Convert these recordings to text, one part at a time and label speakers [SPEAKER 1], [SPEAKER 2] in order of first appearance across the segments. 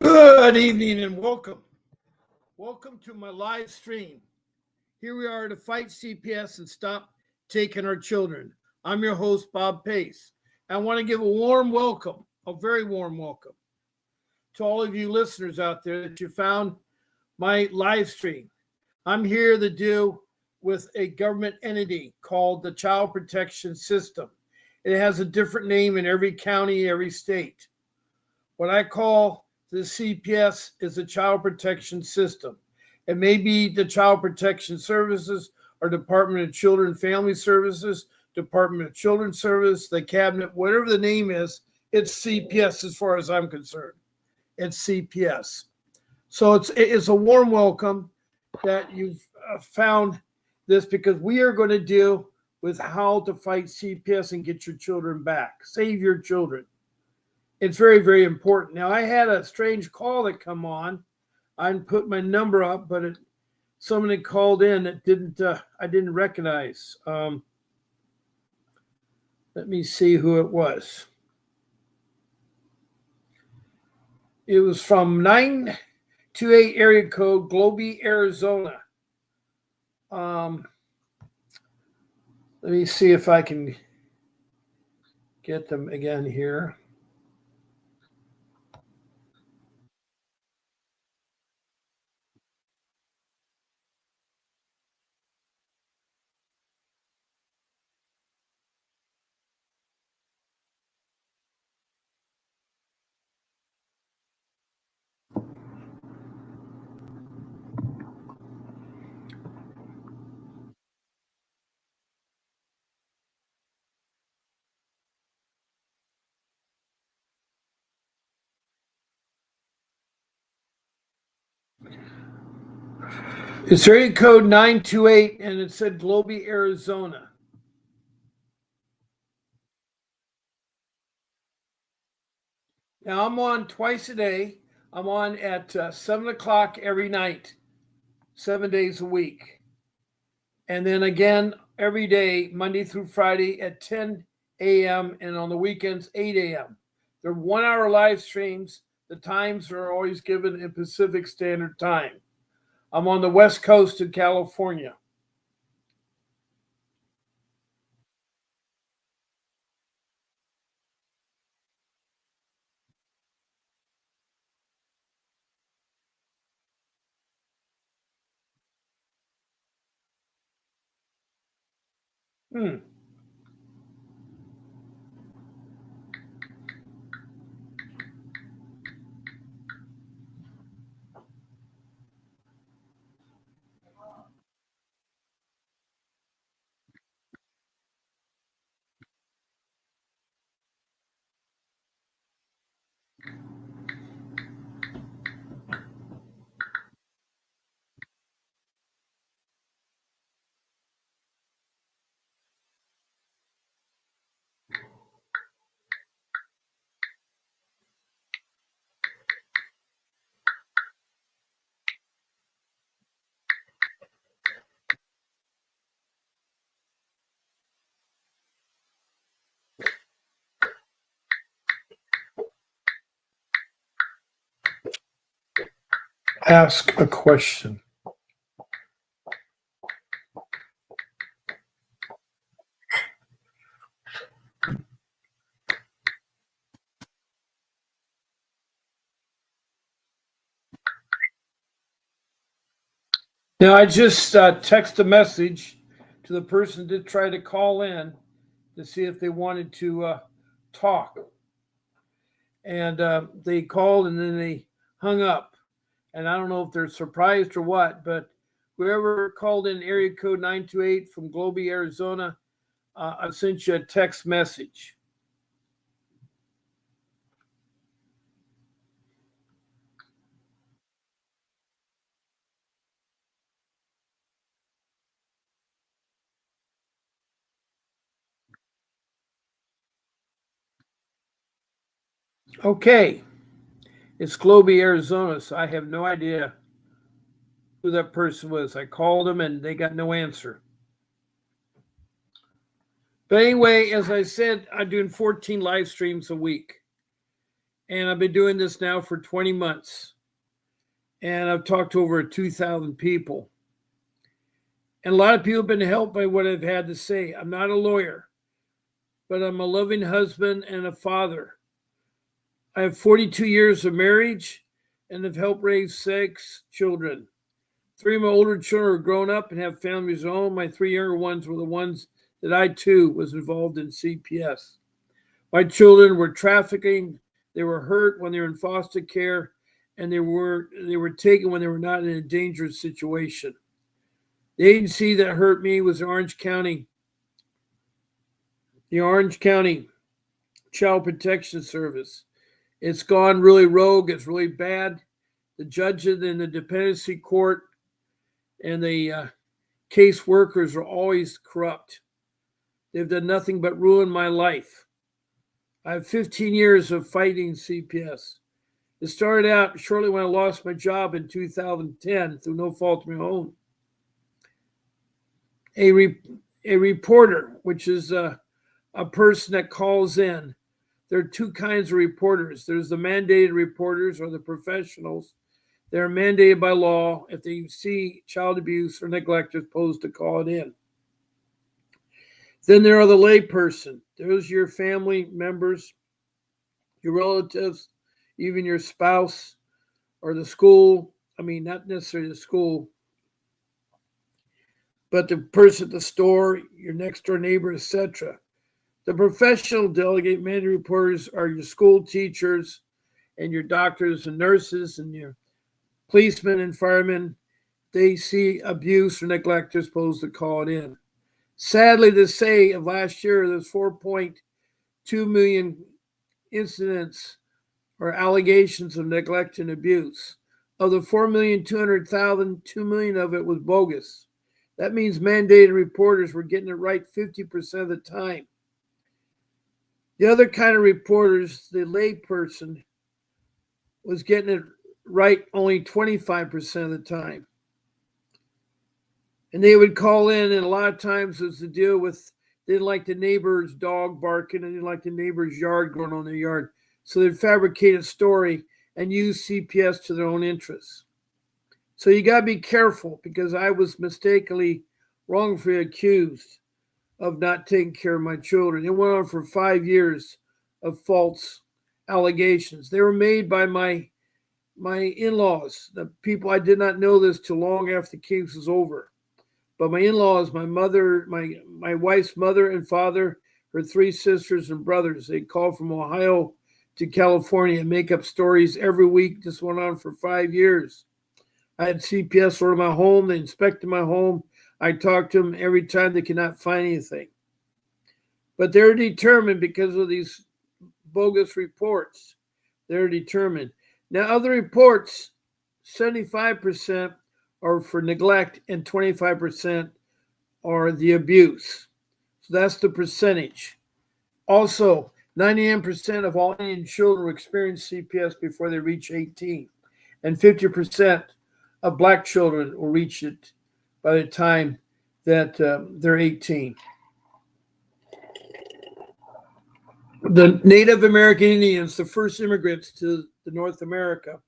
[SPEAKER 1] Good evening and welcome. Welcome to my live stream. Here we are to fight CPS and stop taking our children. I'm your host, Bob Pace. I want to give a warm welcome, a very warm welcome to all of you listeners out there that you found my live stream. I'm here to do with a government entity called the Child Protection System. It has a different name in every county, every state. What I call the CPS is the Child Protection System. It may be the Child Protection Services or Department of Children and Family Services, Department of Children's Service, the Cabinet, whatever the name is, it's CPS as far as I'm concerned. It's CPS. So it's a warm welcome that you've found this, because we are going to deal with how to fight CPS and get your children back. Save your children. It's very, very important. Now, I had a strange call that come on. I put my number up, but somebody called in that I didn't recognize. Let me see who it was. It was from 928 area code, Globe, Arizona. Let me see if I can get them again here. It's area code 928, and it said Globe, Arizona. Now, I'm on twice a day. I'm on at 7 o'clock every night, 7 days a week. And then again, every day, Monday through Friday at 10 a.m. and on the weekends, 8 a.m. They're 1 hour live streams. The times are always given in Pacific Standard Time. I'm on the West Coast of California. Ask a question. Now, I just text a message to the person that tried to call in to see if they wanted to talk. And they called and then they hung up. And I don't know if they're surprised or what, but whoever called in area code 928 from Globe, Arizona, I sent you a text message. Okay. It's Globe, Arizona, so I have no idea who that person was. I called them and they got no answer. But anyway, as I said, I'm doing 14 live streams a week. And I've been doing this now for 20 months. And I've talked to over 2,000 people. And a lot of people have been helped by what I've had to say. I'm not a lawyer, but I'm a loving husband and a father. I have 42 years of marriage and have helped raise 6 children. 3 of my older children are grown up and have families of their own. My 3 younger ones were the ones that I too was involved in CPS. My children were trafficking. They were hurt when they were in foster care, and they were taken when they were not in a dangerous situation. The agency that hurt me was the Orange County Child Protection Service. It's gone really rogue. It's really bad. The judges in the dependency court and the case workers are always corrupt. They've done nothing but ruin my life. I have 15 years of fighting CPS. It started out shortly when I lost my job in 2010 through no fault of my own. A reporter, which is a person that calls in. There are 2 kinds of reporters. There's the mandated reporters, or the professionals. They're mandated by law. If they see child abuse or neglect, they're supposed to call it in. Then there are the lay person. There's your family members, your relatives, even your spouse, or the school. I mean, not necessarily the school, but the person at the store, your next door neighbor, etc. The professional delegate mandated reporters are your school teachers and your doctors and nurses and your policemen and firemen. They see abuse or neglect, they're supposed to call it in. Sadly to say, of last year, there's 4.2 million incidents or allegations of neglect and abuse. Of the 4,200,000, 2 million of it was bogus. That means mandated reporters were getting it right 50% of the time. The other kind of reporters, the lay person, was getting it right only 25% of the time. And they would call in, and a lot of times it was to deal with, they didn't like the neighbor's dog barking, and they didn't like the neighbor's yard going on their yard. So they'd fabricate a story and use CPS to their own interests. So you got to be careful, because I was mistakenly wrongfully accused of not taking care of my children. It went on for 5 years of false allegations. They were made by my in-laws, the people. I did not know this till long after the case was over. But my in-laws, my mother, my wife's mother and father, her 3 sisters and brothers, they call from Ohio to California and make up stories every week. This went on for 5 years. I had CPS order my home. They inspected my home. I talked to them every time. They could not find anything. But they're determined, because of these bogus reports, they're determined. Now, other reports, 75% are for neglect and 25% are the abuse. So that's the percentage. Also, 99% of all Indian children will experience CPS before they reach 18. And 50% of Black children will reach it by the time that they're 18. The Native American Indians, the first immigrants to North America,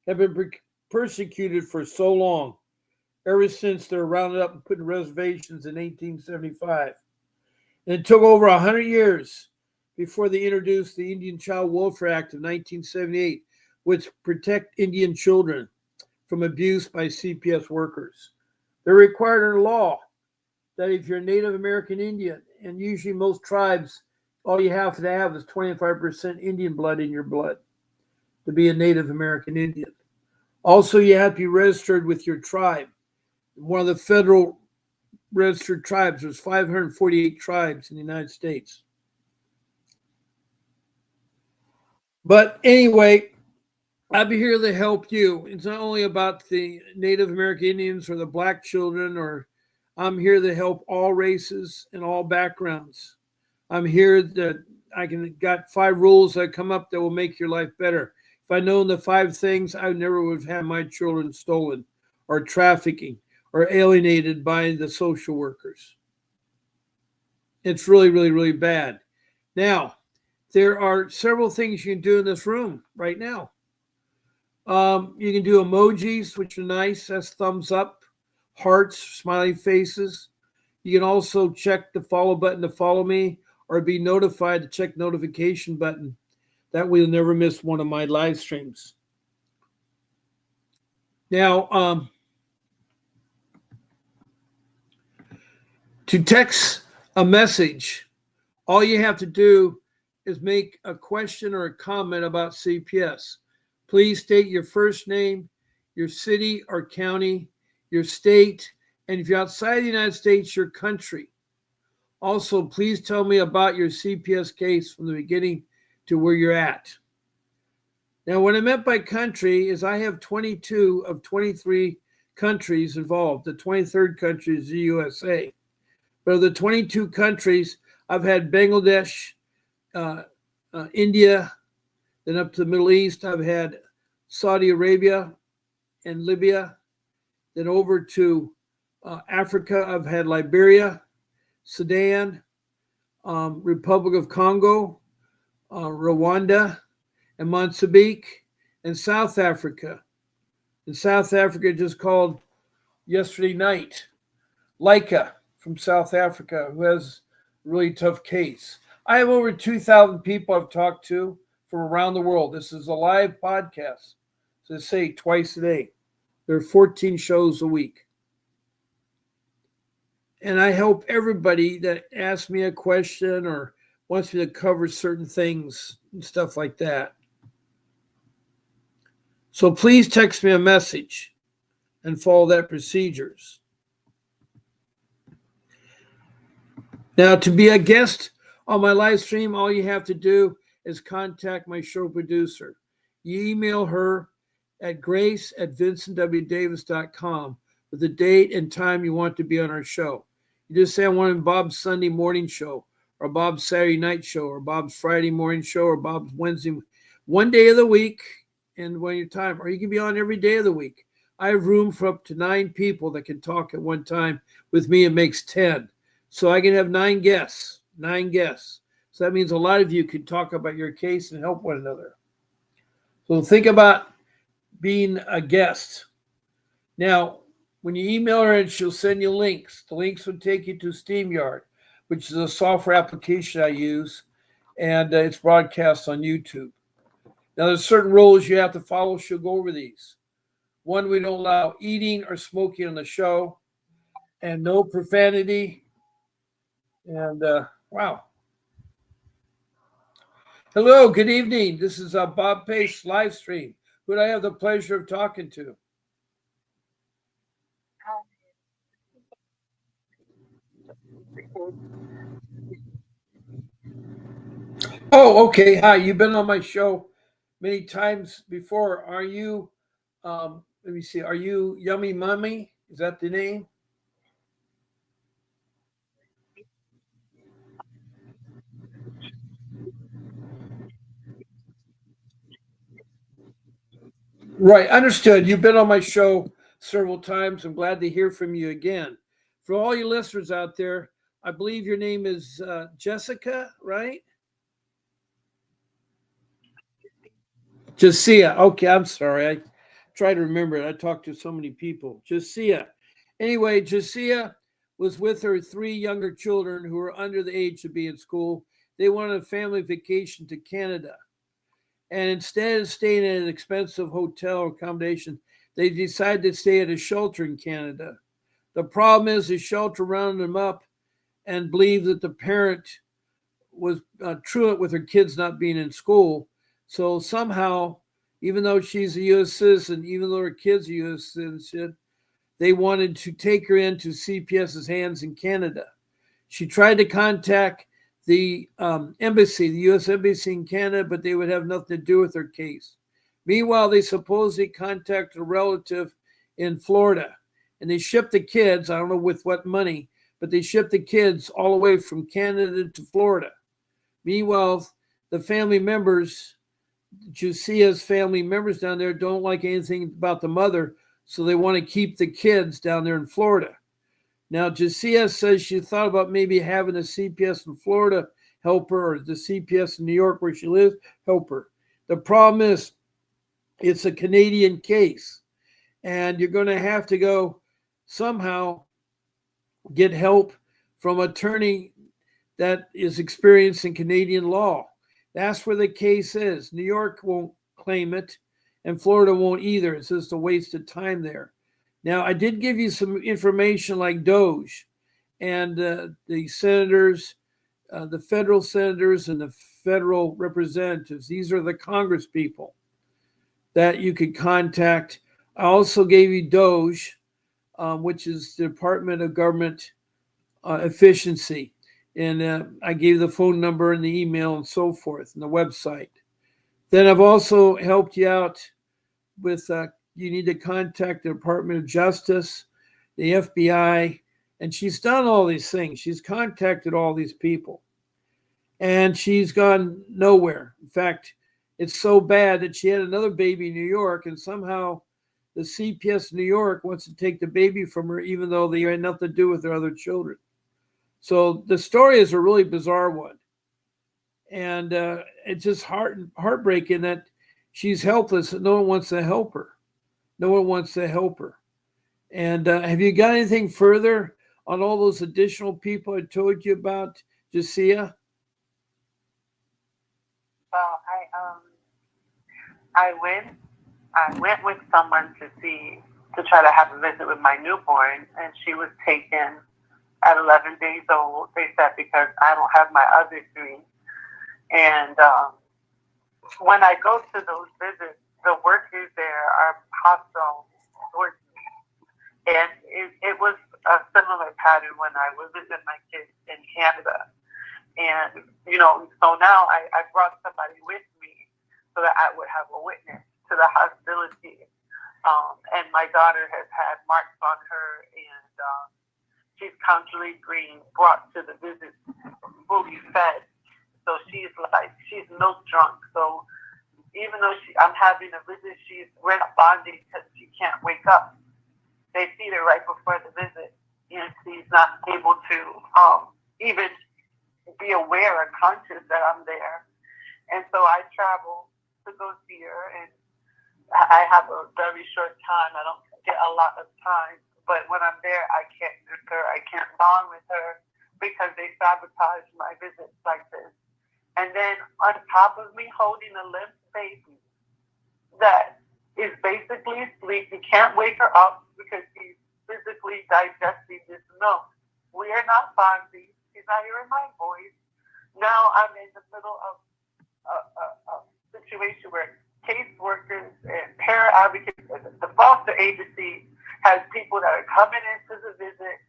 [SPEAKER 1] have been persecuted for so long, ever since they were rounded up and put in reservations in 1875. And it took over 100 years before they introduced the Indian Child Welfare Act of 1978, which protect Indian children from abuse by CPS workers. They're required under law that if you're a Native American Indian, and usually most tribes, all you have to have is 25% Indian blood in your blood to be a Native American Indian. Also, you have to be registered with your tribe. One of the federal registered tribes, there's 548 tribes in the United States. But anyway, I'll be here to help you. It's not only about the Native American Indians or the Black children, or I'm here to help all races and all backgrounds. I'm here that got 5 rules that come up that will make your life better. If I'd known the 5 things, I never would have had my children stolen or trafficking or alienated by the social workers. It's really, really, really bad. Now, There are several things you can do in this room right now. You can do emojis, which are nice. That's thumbs up, hearts, smiley faces. You can also check the follow button to follow me or be notified to check notification button. That way you'll never miss one of my live streams. Now, to text a message, all you have to do is make a question or a comment about CPS. Please state your first name, your city or county, your state, and if you're outside the United States, your country. Also, please tell me about your CPS case from the beginning to where you're at. Now, what I meant by country is I have 22 of 23 countries involved. The 23rd country is the USA. But of the 22 countries, I've had Bangladesh, India, then up to the Middle East. I've had Saudi Arabia and Libya. Then over to Africa, I've had Liberia, Sudan, Republic of Congo, Rwanda, and Mozambique, and South Africa. And South Africa just called yesterday night Leica from South Africa, who has a really tough case. I have over 2,000 people I've talked to from around the world. This is a live podcast, so I say twice a day. There are 14 shows a week. And I help everybody that asks me a question or wants me to cover certain things and stuff like that. So please text me a message and follow that procedures. Now, to be a guest on my live stream, all you have to do is contact my show producer. You email her at grace@vincentwdavis.com with the date and time you want to be on our show. You just say, I want Bob's Sunday morning show, or Bob's Saturday night show, or Bob's Friday morning show, or Bob's Wednesday, one day of the week, and when your time, or you can be on every day of the week. I have room for up to 9 people that can talk at one time. With me, it makes 10. So I can have 9 guests. So that means a lot of you can talk about your case and help one another. So think about being a guest. Now, when you email her, she'll send you links. The links will take you to StreamYard, which is a software application I use, and it's broadcast on YouTube. Now, there's certain rules you have to follow. She'll go over these. 1, we don't allow eating or smoking on the show, and no profanity. And wow. Hello, good evening. This is Bob Pace live stream. Who do I have the pleasure of talking to? Oh, okay. Hi, you've been on my show many times before. Are you, let me see, are you Yummy Mummy? Is that the name? Right, understood. You've been on my show several times. I'm glad to hear from you again. For all you listeners out there, I believe your name is Jessica, right? Josiah. Okay, I'm sorry. I try to remember it. I talked to so many people. Josiah. Anyway, Josiah was with her 3 younger children who were under the age to be in school. They wanted a family vacation to Canada. And instead of staying in an expensive hotel accommodation, they decided to stay at a shelter in Canada. The problem is the shelter rounded them up and believed that the parent was truant with her kids not being in school. So somehow, even though she's a U.S. citizen, even though her kids are U.S. citizen, they wanted to take her into CPS's hands in Canada. She tried to contact the embassy, the U.S. embassy in Canada, but they would have nothing to do with her case. Meanwhile, they supposedly contacted a relative in Florida, and they shipped the kids, I don't know with what money, but they shipped the kids all the way from Canada to Florida. Meanwhile, the family members, Josiah's family members down there don't like anything about the mother, so they want to keep the kids down there in Florida. Now, Josiah says she thought about maybe having a CPS in Florida help her, or the CPS in New York where she lives, help her. The problem is it's a Canadian case, and you're going to have to go somehow get help from an attorney that is experienced in Canadian law. That's where the case is. New York won't claim it, and Florida won't either. It's just a waste of time there. Now, I did give you some information like Doge and the senators, the federal senators and the federal representatives. These are the Congress people that you could contact. I also gave you Doge, which is the Department of Government Efficiency. And I gave the phone number and the email and so forth and the website. Then I've also helped you out with you need to contact the Department of Justice, the FBI, and she's done all these things. She's contacted all these people, and she's gone nowhere. In fact, it's so bad that she had another baby in New York, and somehow the CPS New York wants to take the baby from her, even though they had nothing to do with her other children. So the story is a really bizarre one. And it's just heartbreaking that she's helpless and no one wants to help her. No one wants to help her. And have you got anything further on all those additional people I told you about, Jasia?
[SPEAKER 2] Well, I went with someone to try to have a visit with my newborn, and she was taken at 11 days old. They said because I don't have my other three. And when I go to those visits, the workers there are hostile towards me. And it was a similar pattern when I was visiting my kids in Canada. And, so now I brought somebody with me so that I would have a witness to the hostility. And my daughter has had marks on her, and she's constantly being brought to the visit fully fed. So she's milk drunk. So even though I'm having a visit, we're not bonding because she can't wake up. They feed her right before the visit, and she's not able to even be aware or conscious that I'm there. And so I travel to go see her, and I have a very short time. I don't get a lot of time, but when I'm there, I can't nurse her. I can't bond with her because they sabotage my visits like this. And then on top of me holding a limp baby that is basically asleep, you can't wake her up because she's physically digesting this milk. We are not bonding. She's not hearing my voice. Now I'm in the middle of a situation where caseworkers and para-advocates, the foster agency has people that are coming into the visit,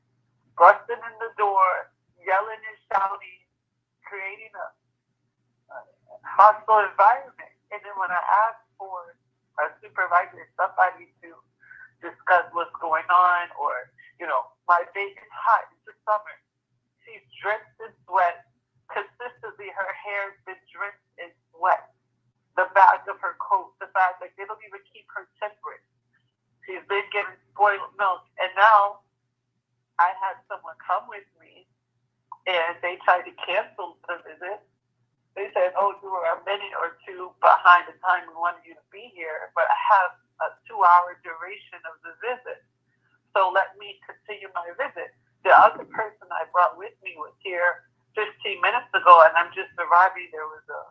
[SPEAKER 2] busting in the door, yelling and shouting, creating a hostile environment. And then when I ask for a supervisor, somebody to discuss what's going on, or, my baby's hot, it's the summer. She's drenched in sweat. Consistently, her hair's been drenched in sweat. The back of her coat, the fact that they don't even keep her temperate. She's been getting spoiled milk. And now I had someone come with me, and they tried to cancel the visit. They said, you were a minute or two behind the time we wanted you to be here, but I have a 2-hour duration of the visit. So let me continue my visit. The other person I brought with me was here 15 minutes ago, and I'm just arriving. There was a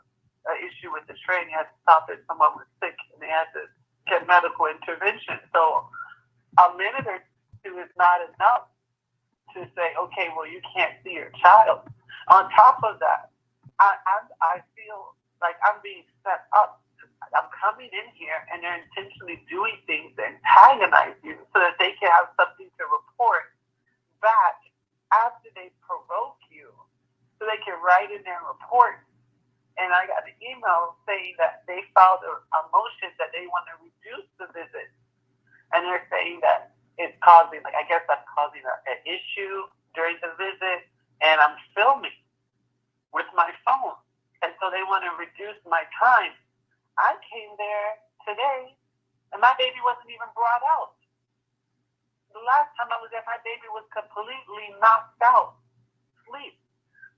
[SPEAKER 2] issue with the train. You had to stop it. Someone was sick, and they had to get medical intervention. So a minute or two is not enough to say, okay, well, you can't see your child. On top of that, I feel like I'm being set up. I'm coming in here, and they're intentionally doing things to antagonize you so that they can have something to report back after they provoke you, so they can write in their report. And I got an email saying that they filed a motion that they want to reduce the visit, and they're saying that it's causing, I guess that's causing an issue during the visit, and I'm filming with my phone, and so they want to reduce my time. I came there today, and my baby wasn't even brought out. The last time I was there, my baby was completely knocked out, asleep.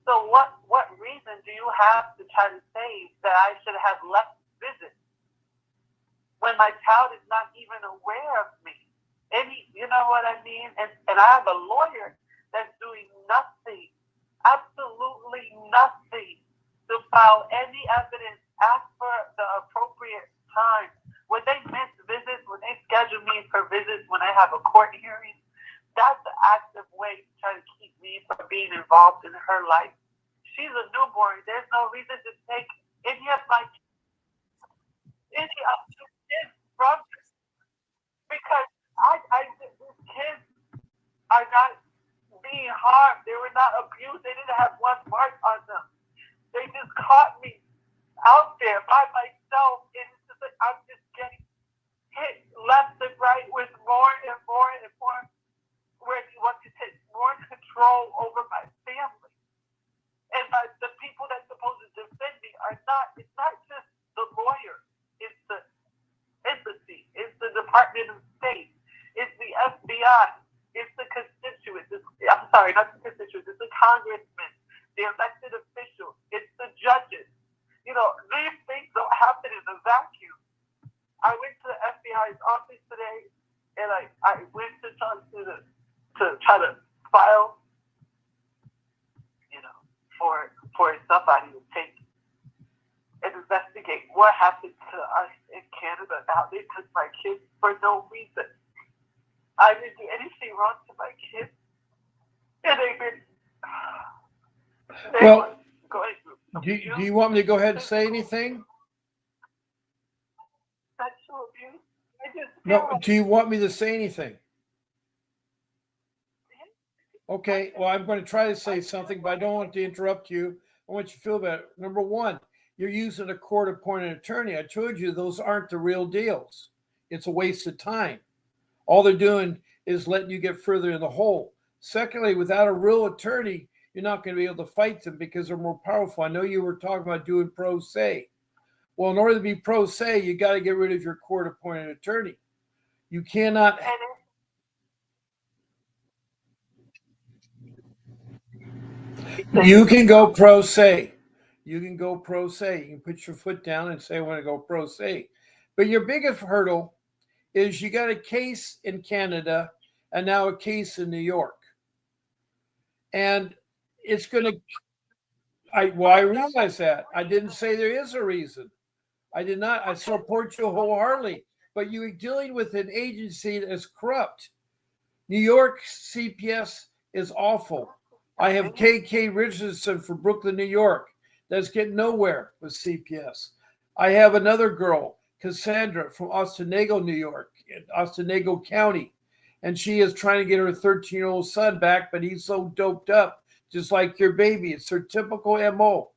[SPEAKER 2] So what reason do you have to try to say that I should have less visits when my child is not even aware of me? You know what I mean? And I have a lawyer that's doing nothing, absolutely nothing, to file any evidence after the appropriate time. When they miss visits, when they schedule me for visits, when I have a court hearing, that's an active way to try to keep me from being involved in her life. She's a newborn. There's no reason to take any of the kids from me, because these kids are not being harmed. They were not abused. They didn't have one mark on them. They just caught me out there by myself, and it's just like I'm just getting hit left and right with more and more and more, where you want to take more control over my family. And the people that's supposed to defend me it's not just the lawyer, it's the embassy, it's the Department of State, it's the FBI, it's the constituents, I'm sorry, not the constituents, it's the congressmen, the elected officials, it's the judges. You know, these things don't happen in a vacuum. I went to the FBI's office today, and I went to try to file, for somebody to take and investigate what happened to us in Canada. Now they took my kids for no reason. I didn't do anything wrong to my kids, and
[SPEAKER 1] Well,
[SPEAKER 2] going through.
[SPEAKER 1] Do you want me to go ahead and say anything?
[SPEAKER 2] Sexual abuse.
[SPEAKER 1] No. Do you want me to say anything? Okay. Well, I'm going to try to say something, but I don't want to interrupt you. I want you to feel better. Number one, you're using a court-appointed attorney. I told you those aren't the real deals. It's a waste of time. All they're doing is letting you get further in the hole. Secondly, without a real attorney, you're not going to be able to fight them because they're more powerful. I know you were talking about doing pro se. Well, in order to be pro se, you got to get rid of your court-appointed attorney. You cannot. You can go pro se. You can go pro se. You can put your foot down and say, I want to go pro se. But your biggest hurdle is you got a case in Canada and now a case in New York. And it's going to, I realize that. I didn't say there is a reason. I did not. I support you wholeheartedly. But you're dealing with an agency that is corrupt. New York CPS is awful. I have KK Richardson from Brooklyn, New York, that's getting nowhere with CPS. I have another girl, Cassandra, from Otsego, New York, in Otsego County, and she is trying to get her 13-year-old son back, but he's so doped up, just like your baby. It's their typical MO.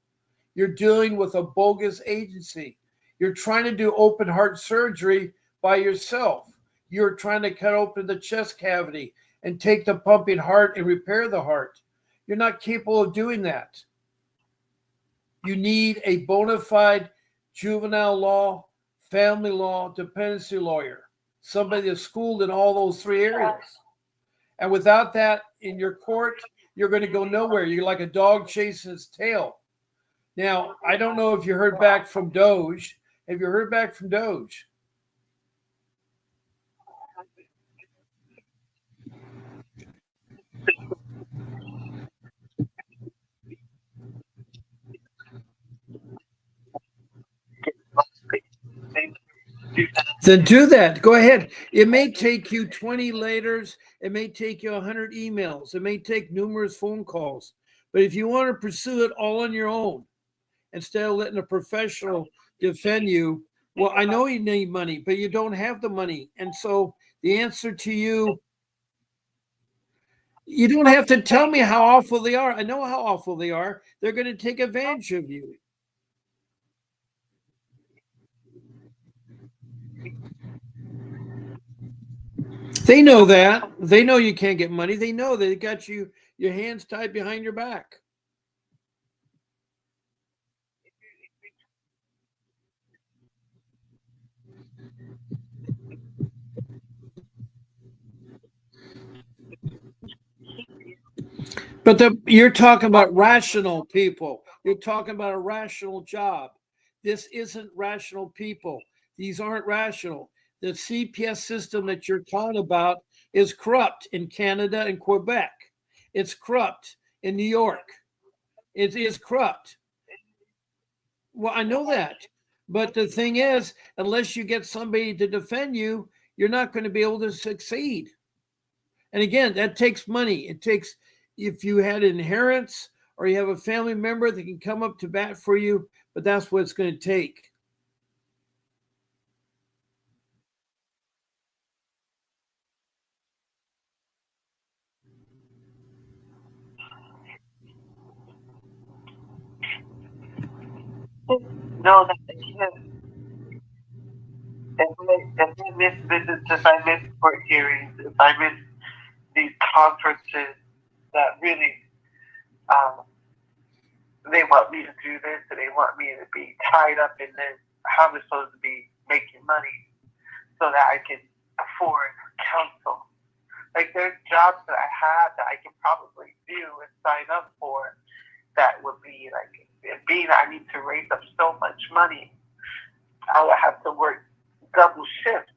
[SPEAKER 1] You're dealing with a bogus agency. You're trying to do open heart surgery by yourself. You're trying to cut open the chest cavity and take the pumping heart and repair the heart. You're not capable of doing that. You need a bona fide juvenile law, family law, dependency lawyer, somebody that's schooled in all those three areas. And without that in your court, you're going to go nowhere. You're like a dog chasing its tail. Now, I don't know if you heard back from Doge. Have you heard back from Doge? Then do that. Go ahead. It may take you 20 letters. It may take you 100 emails. It may take numerous phone calls. But if you want to pursue it all on your own, instead of letting a professional defend you, well, I know you need money, but you don't have the money. And so the answer to you, you don't have to tell me how awful they are. I know how awful they are. They're going to take advantage of you. They know that. They know you can't get money. They know they got you your hands tied behind your back. But you're talking about rational people. You're talking about a rational job. This isn't rational people. These aren't rational. The CPS system that you're talking about is corrupt in Canada and Quebec. It's corrupt in New York. It is corrupt. Well, I know that. But the thing is, unless you get somebody to defend you, you're not going to be able to succeed. And again, that takes money. It takes, if you had inheritance or you have a family member that can come up to bat for you, but that's what it's going to take.
[SPEAKER 2] No, that if I miss visits, if I miss court hearings, if I miss these conferences that really they want me to do this and they want me to be tied up in this, how am I supposed to be making money so that I can afford counsel? Like there's jobs that I have that I can probably do and sign up for that would be like, being I need to raise up so much money, I would have to work double shift.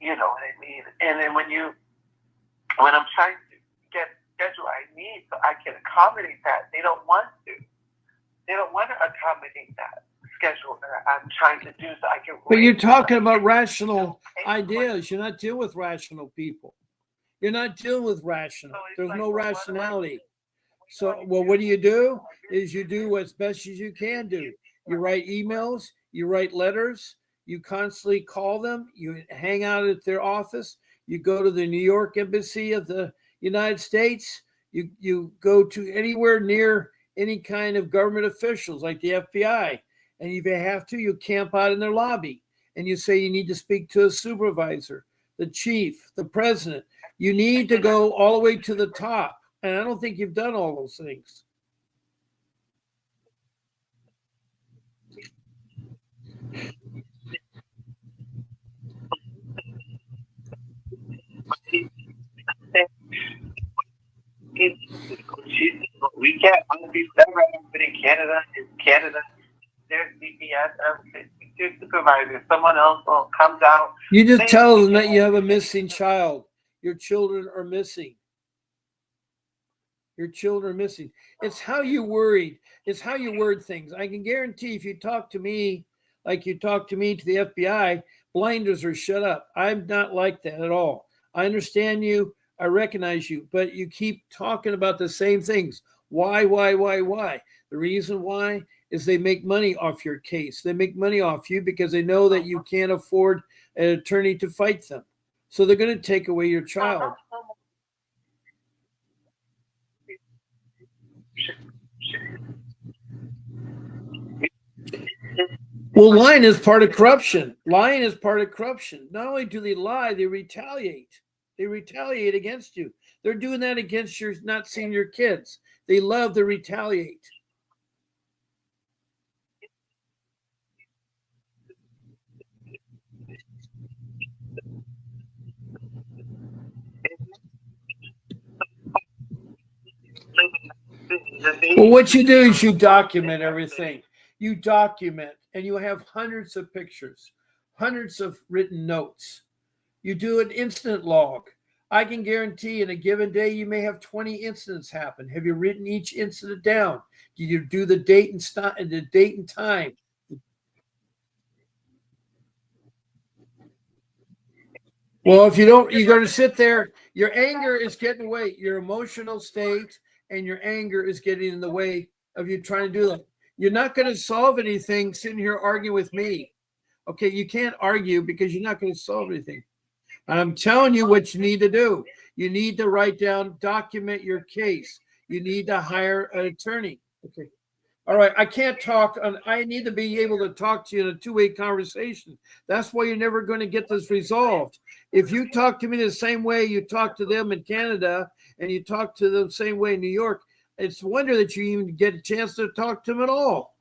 [SPEAKER 2] You know what I mean? And then when I'm trying to get schedule I need so I can accommodate that, they don't want to. They don't want to accommodate that schedule that I'm trying to do so I can.
[SPEAKER 1] But you're talking about rational ideas. You're not dealing with rational people. You're not dealing with rational. There's no rationality. So, well, what do? Is you do what's best as you can do. You write emails, you write letters, you constantly call them, you hang out at their office, you go to the New York Embassy of the United States, you go to anywhere near any kind of government officials like the FBI, and if you have to, you camp out in their lobby and you say you need to speak to a supervisor, the chief, the president. You need to go all the way to the top. And I don't think you've done all those things.
[SPEAKER 2] We can't be separate in Canada. In Canada, there's CPS, there's supervisor. Someone else comes out.
[SPEAKER 1] You just tell them that you have a missing child. Your children are missing. Your children are missing. It's how you worried. It's how you word things. I can guarantee if you talk to me like you talk to me to the FBI, blinders are shut up. I'm not like that at all. I understand you. I recognize you, but you keep talking about the same things. Why? The reason why is they make money off your case. They make money off you because they know that you can't afford an attorney to fight them. So they're going to take away your child. Well, lying is part of corruption. Lying is part of corruption. Not only do they lie, they retaliate. They retaliate against you. They're doing that against your not seeing your kids. They love to retaliate. Well, what you do is you document everything. You document, and you have hundreds of pictures, hundreds of written notes. You do an incident log. I can guarantee in a given day you may have 20 incidents happen. Have you written each incident down? Did you do the date and time? Well, if you don't, you're going to sit there. Your anger is getting away. Your emotional state and your anger is getting in the way of you trying to do that. You're not going to solve anything sitting here arguing with me. Okay, you can't argue because you're not going to solve anything. I'm telling you what you need to do. You need to write down, document your case. You need to hire an attorney. Okay. All right. I can't talk. I need to be able to talk to you in a two-way conversation. That's why you're never going to get this resolved. If you talk to me the same way you talk to them in Canada and you talk to them the same way in New York, it's a wonder that you even get a chance to talk to them at all.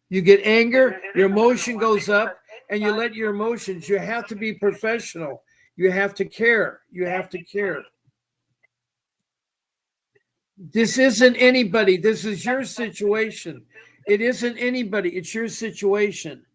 [SPEAKER 1] You get anger, your emotion goes up, and you let your emotions, you have to be professional. You have to care. You have to care. This isn't anybody. This is your situation. It isn't anybody. It's your situation.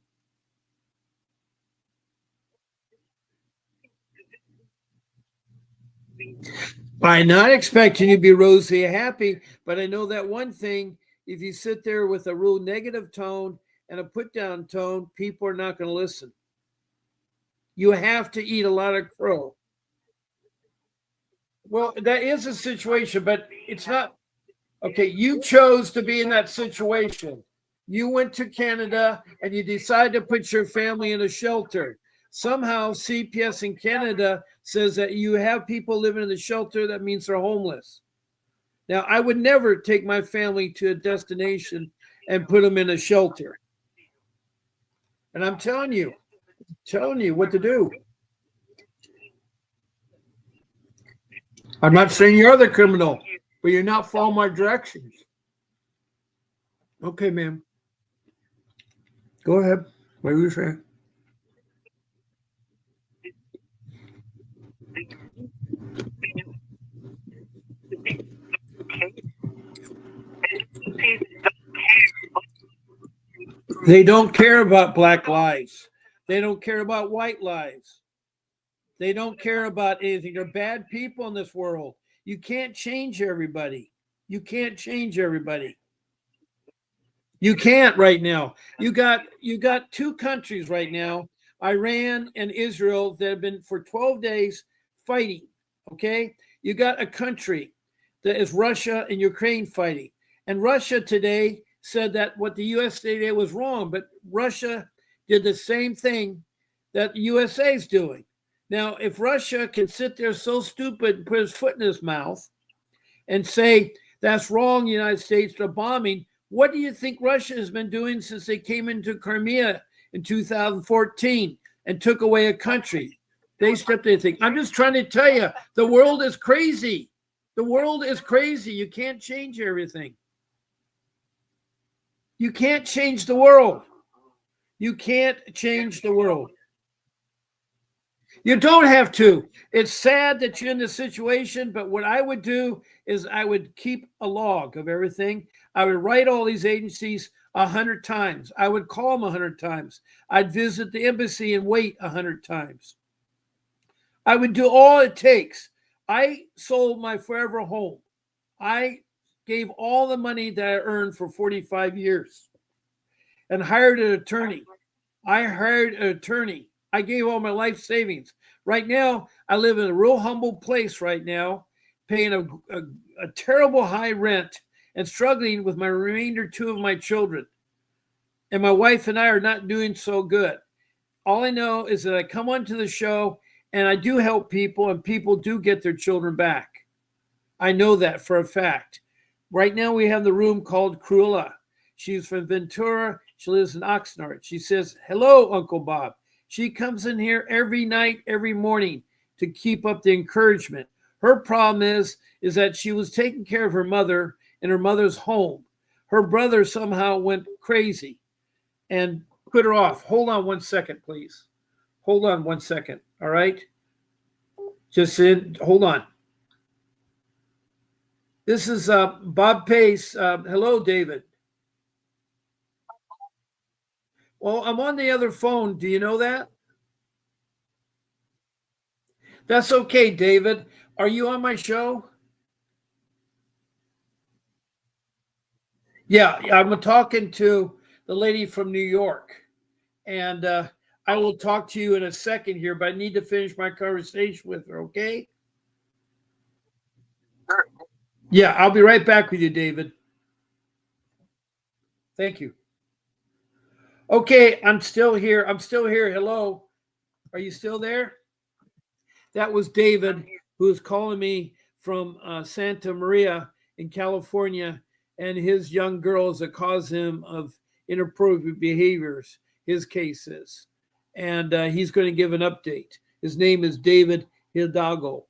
[SPEAKER 1] I'm not expecting you to be rosy happy, but I know that one thing, if you sit there with a real negative tone and a put down tone, people are not going to listen. You have to eat a lot of crow. Well, that is a situation, but it's not okay. You chose to be in that situation. You went to Canada and you decided to put your family in a shelter. Somehow, CPS in Canada says that you have people living in the shelter. That means they're homeless. Now, I would never take my family to a destination and put them in a shelter. And I'm telling you what to do. I'm not saying you're the criminal, but you're not following my directions. Okay, ma'am. Go ahead. What were you saying? They don't care about black lives. They don't care about white lives. They don't care about anything. They're bad people in this world. You can't change everybody. You can't change everybody. You can't right now. You got two countries right now, Iran and Israel, that have been for 12 days fighting. Okay? You got a country that is Russia and Ukraine fighting. And Russia today said that what the US did was wrong, but Russia did the same thing that the USA is doing. Now, if Russia can sit there so stupid and put his foot in his mouth and say that's wrong, United States, the bombing, what do you think Russia has been doing since they came into Crimea in 2014 and took away a country? They stepped anything. I'm just trying to tell you, the world is crazy. The world is crazy. You can't change everything. You can't change the world. You can't change the world. You don't have to. It's sad that you're in this situation, but what I would do is I would keep a log of everything. I would write all these agencies 100 times. I would call them 100 times. I'd visit the embassy and wait 100 times. I would do all it takes. I sold my forever home. I gave all the money that I earned for 45 years and hired an attorney. I hired an attorney. I gave all my life savings. Right now, I live in a real humble place right now, paying a terrible high rent and struggling with my remainder two of my children. And my wife and I are not doing so good. All I know is that I come onto the show and I do help people, and people do get their children back. I know that for a fact. Right now, we have the room called Cruella. She's from Ventura. She lives in Oxnard. She says, "Hello, Uncle Bob." She comes in here every night, every morning to keep up the encouragement. Her problem is that she was taking care of her mother in her mother's home. Her brother somehow went crazy and put her off. Hold on 1 second, please. Hold on 1 second. All right. Hold on. This is Bob Pace. Hello, David. Well, I'm on the other phone. Do you know that? That's okay, David. Are you on my show? Yeah, I'm talking to the lady from New York, and I will talk to you in a second here, but I need to finish my conversation with her, okay? Yeah, I'll be right back with you, David. Thank you. Okay, I'm still here. I'm still here. Hello. Are you still there? That was David, who is calling me from Santa Maria in California, and his young girls that cause him of inappropriate behaviors, his cases. And he's going to give an update. His name is David Hidalgo.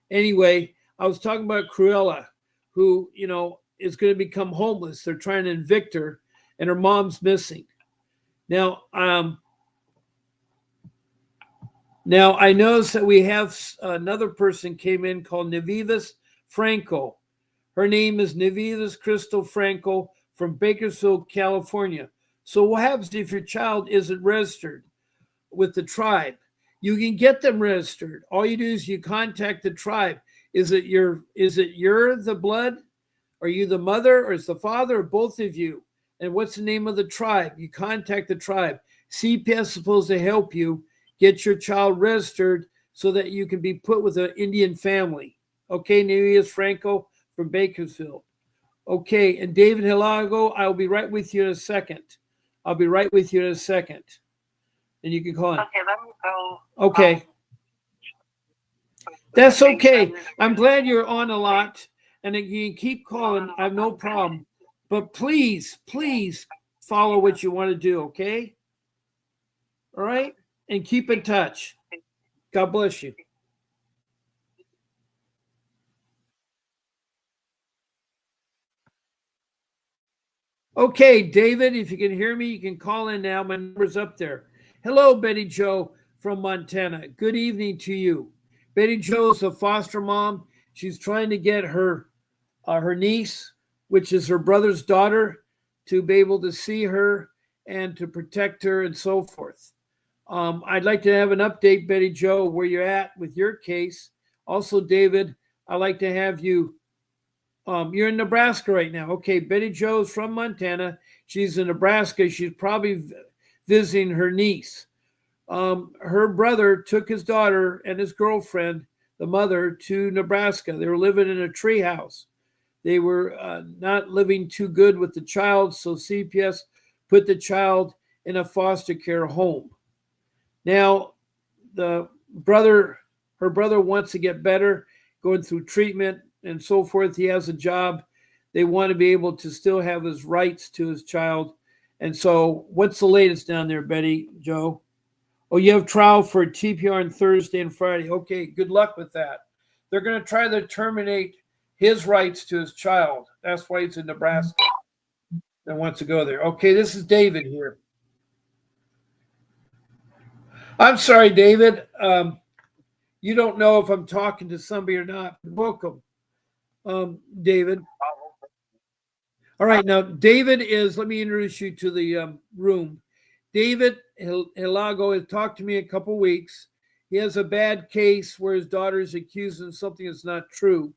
[SPEAKER 1] Anyway, I was talking about Cruella, who, is going to become homeless. They're trying to evict her, and her mom's missing. Now, I noticed that we have another person came in called Navivis Franco. Her name is Navitas Crystal Franco from Bakersfield, California. So what happens if your child isn't registered with the tribe? You can get them registered. All you do is you contact the tribe. Is it you're the blood? Are you the mother or is the father or both of you? And what's the name of the tribe? You contact the tribe. CPS is supposed to help you get your child registered so that you can be put with an Indian family. Okay, Nereus Franco from Bakersfield. Okay, and David Hilago, I'll be right with you in a second. I'll be right with you in a second. And you can call him.
[SPEAKER 2] Okay, let me go.
[SPEAKER 1] Okay. That's okay. I'm glad you're on a lot and you can keep calling. I have no problem. But please, please follow what you want to do, okay? All right? And keep in touch. God bless you. Okay, David, if you can hear me, you can call in now. My number's up there. Hello, Betty Joe from Montana. Good evening to you. Betty Joe's a foster mom. She's trying to get her niece, which is her brother's daughter, to be able to see her and to protect her and so forth. I'd like to have an update, Betty Joe, where you're at with your case. Also, David, I'd like to have you. You're in Nebraska right now. Okay, Betty Joe's from Montana. She's in Nebraska. She's probably visiting her niece. Her brother took his daughter and his girlfriend, the mother, to Nebraska. They were living in a treehouse. They were not living too good with the child, so CPS put the child in a foster care home. Now, the brother, her brother wants to get better, going through treatment and so forth. He has a job. They want to be able to still have his rights to his child. And so, what's the latest down there, Betty Joe? Oh, you have trial for TPR on Thursday and Friday. Okay, good luck with that. They're going to try to terminate his rights to his child. That's why he's in Nebraska and wants to go there. Okay, this is David here. I'm sorry, David. You don't know if I'm talking to somebody or not. Welcome, David. All right, now David is. Let me introduce you to the room. David Hilago has talked to me a couple weeks. He has a bad case where his daughter is accused of something that's not true,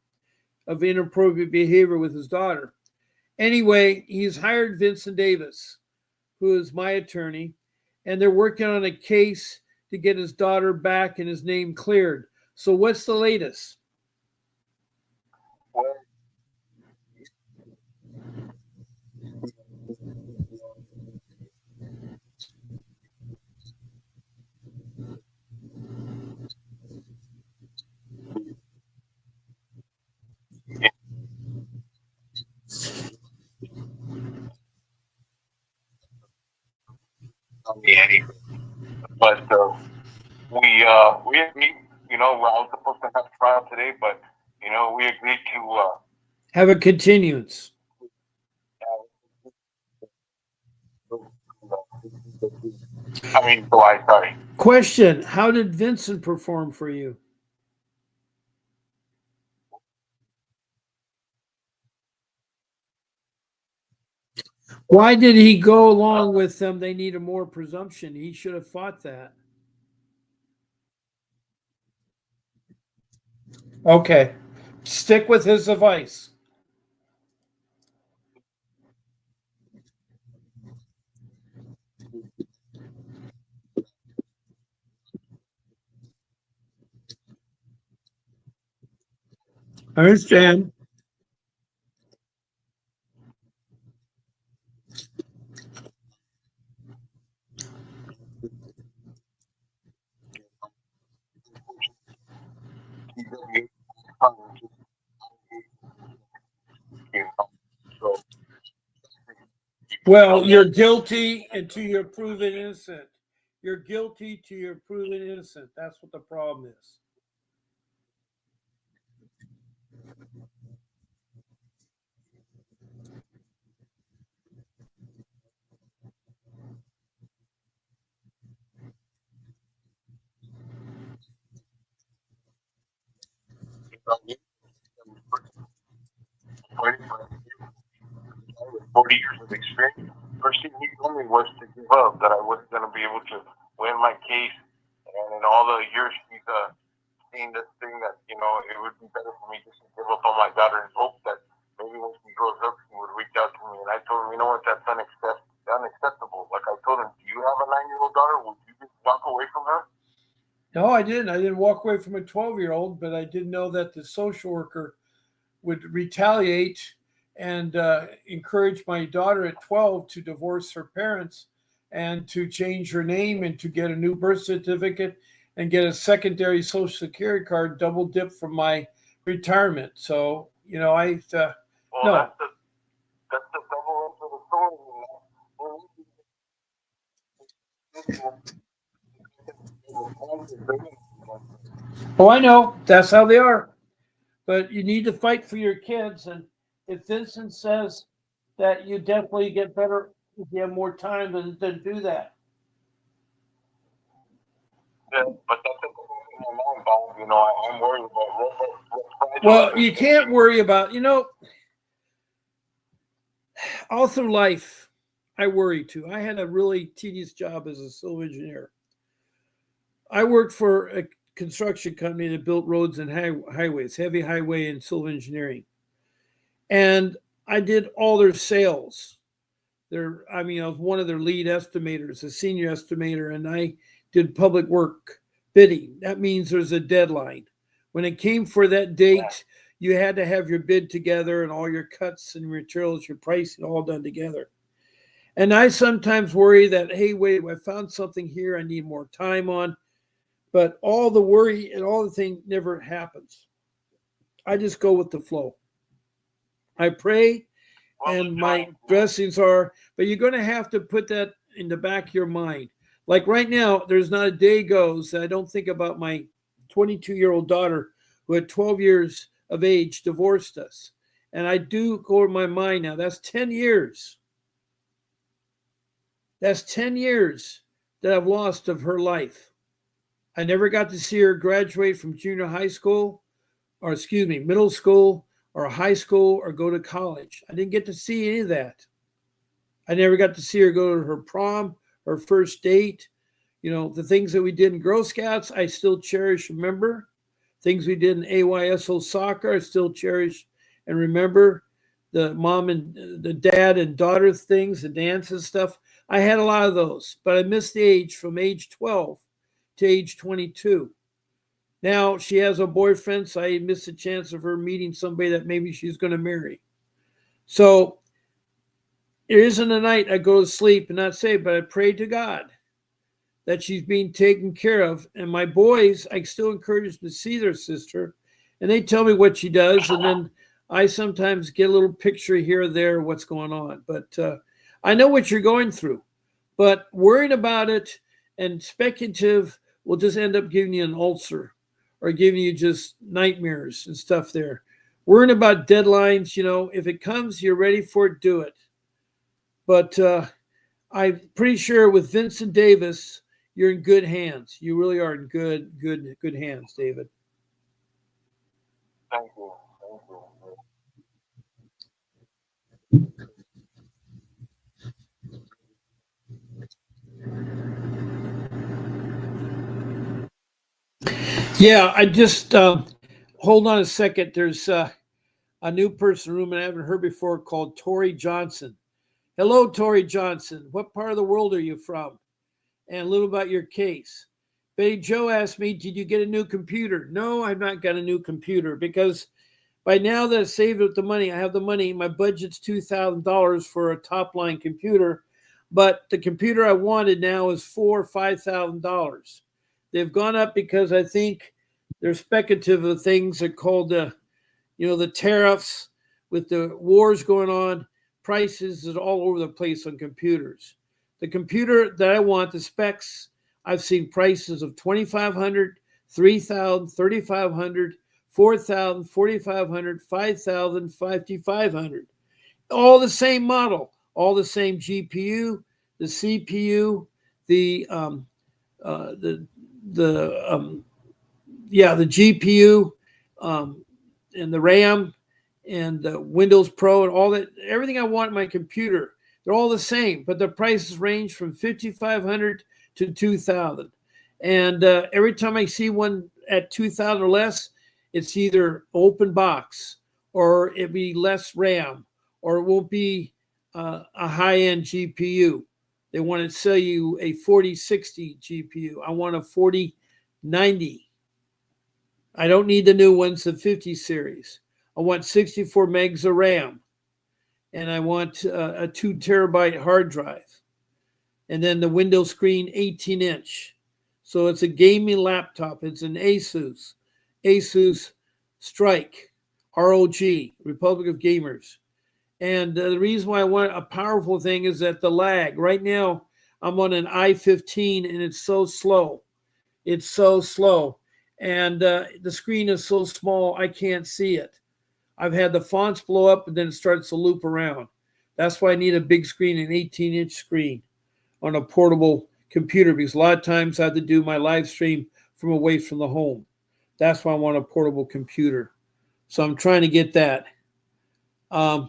[SPEAKER 1] of inappropriate behavior with his daughter. Anyway, he's hired Vincent Davis, who is my attorney, and they're working on a case to get his daughter back and his name cleared. So, what's the latest?
[SPEAKER 3] Anything. But we agreed. I was supposed to have trial today, but we agreed to.
[SPEAKER 1] Have a continuance.
[SPEAKER 3] July. Sorry.
[SPEAKER 1] Question: how did Vincent perform for you? Why did he go along with them? They needed more presumption. He should have fought that. Okay. Stick with his advice. I understand.
[SPEAKER 3] So
[SPEAKER 1] Well, you're guilty until you're proven innocent. You're guilty till you're proven innocent. That's what the problem is.
[SPEAKER 3] fighting for with 40 years of experience. First thing he told me was to give up, that I wasn't going to be able to win my case. And in all the years he's seen this thing, that, you know, it would be better for me just to give up on my daughter and hope that maybe when she grows up, she would reach out to me. And I told him, you know what, that's unacceptable. Like I told him, do you have a 9-year-old daughter? Would you just walk away from her?
[SPEAKER 1] No, I didn't. I didn't walk away from a 12-year-old, but I did know that the social worker would retaliate and encourage my daughter at 12 to divorce her parents and to change her name and to get a new birth certificate and get a secondary social security card, double dip from my retirement. So, you know,
[SPEAKER 3] Well,
[SPEAKER 1] no.
[SPEAKER 3] That's the double edge of the sword.
[SPEAKER 1] Oh, I know. That's how they are. But you need to fight for your kids. And if Vincent says that you definitely get better if you have more time, then do that.
[SPEAKER 3] Yeah, but that's a my mind, Bob. You know, I'm worried about
[SPEAKER 1] Well, you can't worry about, you know, all through life, I worry too. I had a really tedious job as a civil engineer. I worked for a construction company that built roads and highways, heavy highway and civil engineering. And I did all their sales. I was one of their lead estimators, a senior estimator, and I did public work bidding. That means there's a deadline. When it came for that date, you had to have your bid together and all your cuts and materials, your pricing all done together. And I sometimes worry that, hey, wait, I found something here I need more time on. But all the worry and all the thing never happens. I just go with the flow. I pray and my blessings are, but you're going to have to put that in the back of your mind. Like right now, there's not a day goes that I don't think about my 22-year-old daughter who at 12 years of age divorced us. And I do go to my mind now. That's 10 years. That's 10 years that I've lost of her life. I never got to see her graduate from junior high school, or middle school or high school or go to college. I didn't get to see any of that. I never got to see her go to her prom, her first date. You know, the things that we did in Girl Scouts, I still cherish, remember. Things we did in AYSO soccer, I still cherish and remember. The mom and the dad and daughter things, the dances stuff. I had a lot of those, but I missed the age from age 12 to age 22. Now she has a boyfriend, so I missed the chance of her meeting somebody that maybe she's going to marry. So there isn't a night I go to sleep and not say, but I pray to God that she's being taken care of. And my boys, I still encourage them to see their sister, and they tell me what she does. And then I sometimes get a little picture here or there of what's going on. But I know what you're going through. But worrying about it and speculative will just end up giving you an ulcer or giving you just nightmares and stuff there. Worrying about deadlines, you know, if it comes, you're ready for it, do it. But I'm pretty sure with Vincent Davis, you're in good hands. You really are in good hands, David.
[SPEAKER 3] Thank you.
[SPEAKER 1] Yeah, I just hold on a second. There's a new person in the room I haven't heard before called Tori Johnson. Hello, Tori Johnson. What part of the world are you from? And a little about your case. Betty Joe asked me, did you get a new computer? No, I've not got a new computer because by now that I saved up the money, I have the money. My budget's $2,000 for a top line computer, but the computer I wanted now is $4,000 or $5,000. They've gone up because I think they're speculative of things that are called the tariffs with the wars going on. Prices is all over the place on computers. The computer that I want, the specs, I've seen prices of $2,500, $3,000, $3,500, $4,000, $4,500, $5,000, $5,500. All the same model, all the same GPU, the CPU, the GPU, and the RAM, and Windows Pro and all that, everything I want in my computer. They're all the same, but the prices range from $5,500 to $2,000. And every time I see one at $2,000 or less, it's either open box, or it'll be less RAM, or it won't be a high-end GPU. They want to sell you a 4060 GPU. I want a 4090. I don't need the new ones, the 50 series. I want 64 megs of RAM, and I want a 2 terabyte hard drive, and then the window screen 18-inch. So it's a gaming laptop. It's an Asus Strike, ROG, Republic of Gamers. And the reason why I want a powerful thing is that the lag. Right now, I'm on an i15, and it's so slow. It's so slow. And the screen is so small, I can't see it. I've had the fonts blow up, and then it starts to loop around. That's why I need a big screen, an 18-inch screen on a portable computer, because a lot of times I have to do my live stream from away from the home. That's why I want a portable computer. So I'm trying to get that. I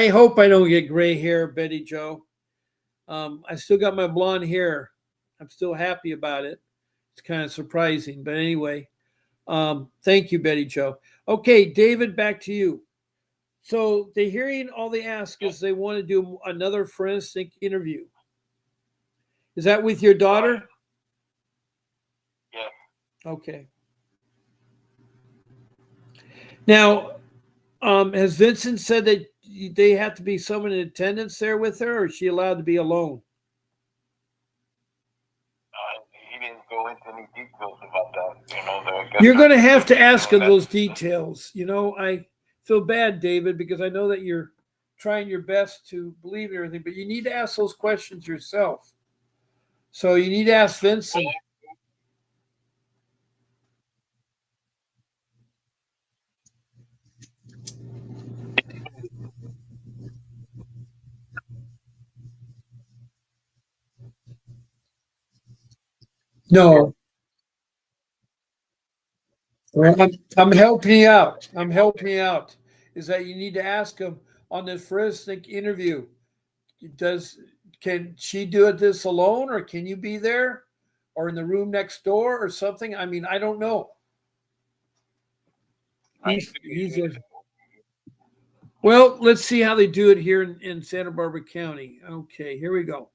[SPEAKER 1] hope I don't get gray hair, Betty Joe. I still got my blonde hair. I'm still happy about it. It's kind of surprising, but anyway, thank you, Betty Joe. Okay, David, back to you. So the hearing, all they ask is they want to do another forensic interview. Is that with your daughter?
[SPEAKER 3] Yeah.
[SPEAKER 1] Okay. Now, has Vincent said that they have to be someone in attendance there with her, or is she allowed to be alone?
[SPEAKER 3] He didn't go into any details about that. You know,
[SPEAKER 1] you're going to have to ask him those details. You know, I feel bad, David, because I know that you're trying your best to believe in everything, but you need to ask those questions yourself. So you need to ask Vincent. No. Well, I'm helping you out. I'm helping you out. Is that you need to ask him on this forensic interview. Can she do this alone, or can you be there, or in the room next door, or something? I mean, I don't know. Well, let's see how they do it here in Santa Barbara County. Okay, here we go.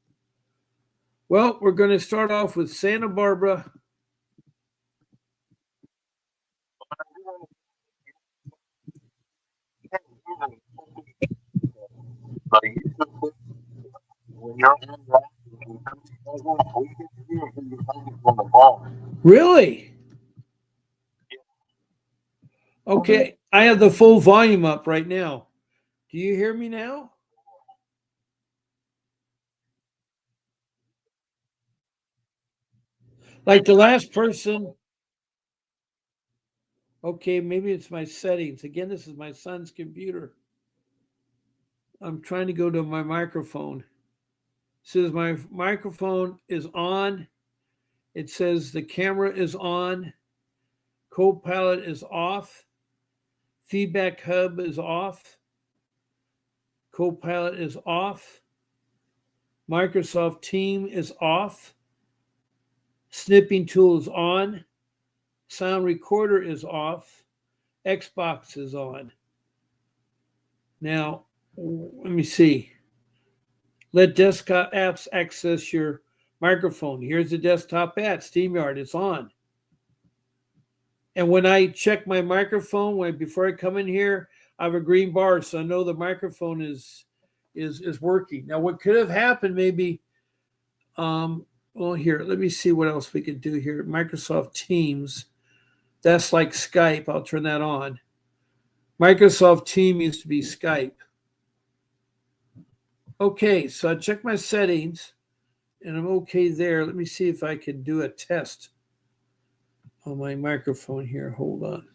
[SPEAKER 1] Well, we're going to start off with Santa Barbara. Really? Okay, I have the full volume up right now. Do you hear me now? Like the last person. Okay, maybe it's my settings. Again, this is my son's computer. I'm trying to go to my microphone. It says my microphone is on. It says the camera is on. Copilot is off. Feedback hub is off. Copilot is off. Microsoft Team is off. Snipping tool is on. Sound recorder is off. Xbox is on. Now, let me see. Let desktop apps access your microphone. Here's the desktop app, StreamYard. It's on. And when I check my microphone, before I come in here, I have a green bar, so I know the microphone is working. Now, what could have happened maybe, well, here, let me see what else we could do here. Microsoft Teams. That's like Skype. I'll turn that on. Microsoft Team used to be Skype. Okay, so I checked my settings, and I'm okay there. Let me see if I can do a test on my microphone here. Hold on.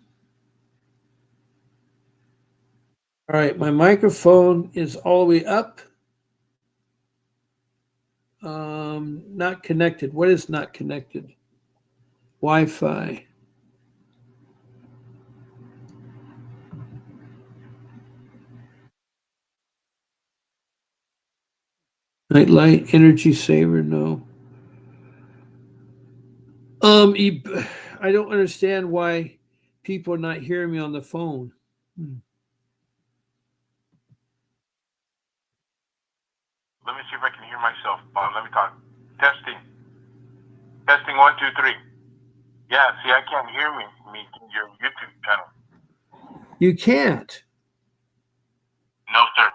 [SPEAKER 1] All right, my microphone is all the way up. Not connected. What is not connected? Wi-Fi. Nightlight, energy saver, no. I don't understand why people are not hearing me on the phone.
[SPEAKER 3] Let me see if I can hear myself. Let me talk. Testing. Testing 1, 2, 3. Yeah, see, I can't hear me your YouTube channel.
[SPEAKER 1] You can't.
[SPEAKER 3] No, sir.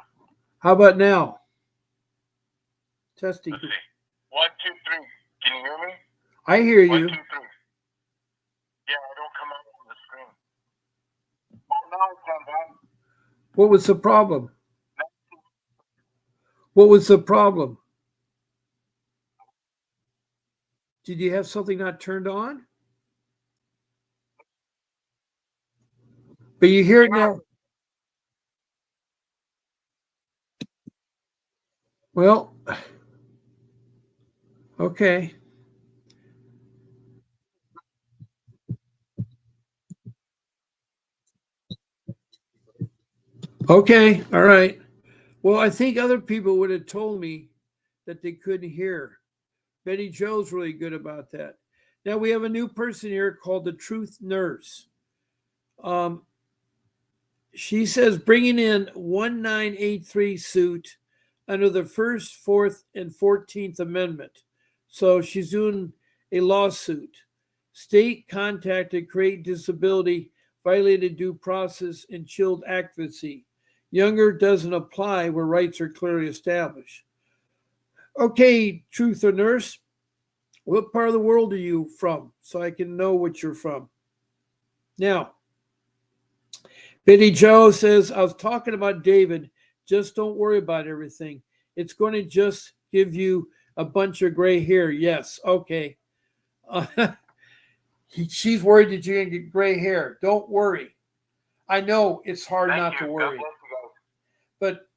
[SPEAKER 1] How about now? Testing.
[SPEAKER 3] Let's see. 1, 2, 3. Can you hear me?
[SPEAKER 1] I hear
[SPEAKER 3] 1,
[SPEAKER 1] you.
[SPEAKER 3] 2, 3. Yeah, I don't come out on the screen. Oh, now it's on down.
[SPEAKER 1] What was the problem? What was the problem? Did you have something not turned on? But you hear it now. Well, okay. Okay, all right. Well, I think other people would have told me that they couldn't hear. Betty Jo's really good about that. Now we have a new person here called the Truth Nurse. Um, she says bringing in 1983 suit under the First, Fourth, and 14th Amendment. So she's doing a lawsuit. State contacted create disability, violated due process, and chilled advocacy. Younger doesn't apply where rights are clearly established. Okay, Truth or Nurse, what part of the world are you from so I can know what you're from? Now, Betty Joe says, I was talking about David. Just don't worry about everything. It's going to just give you a bunch of gray hair. Yes. Okay. She's worried that you're going to get gray hair. Don't worry. I know it's hard not to worry. But,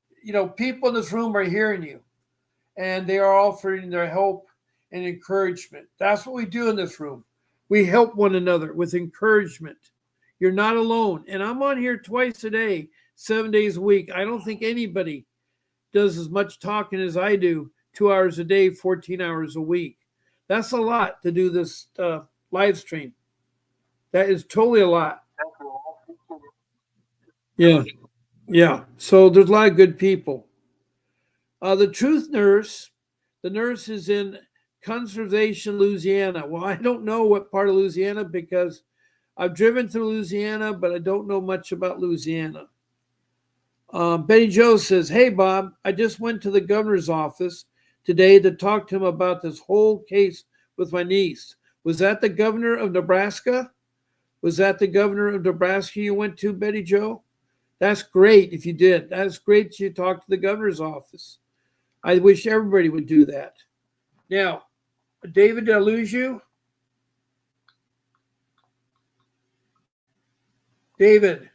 [SPEAKER 1] people in this room are hearing you and they are offering their help and encouragement. That's what we do in this room. We help one another with encouragement. You're not alone. And I'm on here twice a day, 7 days a week. I don't think anybody does as much talking as I do, 2 hours a day, 14 hours a week. That's a lot to do this live stream. That is totally a lot. Yeah. Yeah. So there's a lot of good people. The Truth Nurse, the nurse is in Conservation, Louisiana. Well, I don't know what part of Louisiana because I've driven through Louisiana, but I don't know much about Louisiana. Betty Jo says, hey, Bob, I just went to the governor's office today to talk to him about this whole case with my niece. Was that the governor of Nebraska? Was that the governor of Nebraska you went to, Betty Jo? That's great if you did. That's great you talked to the governor's office. I wish everybody would do that. Now, David, did I lose you? David.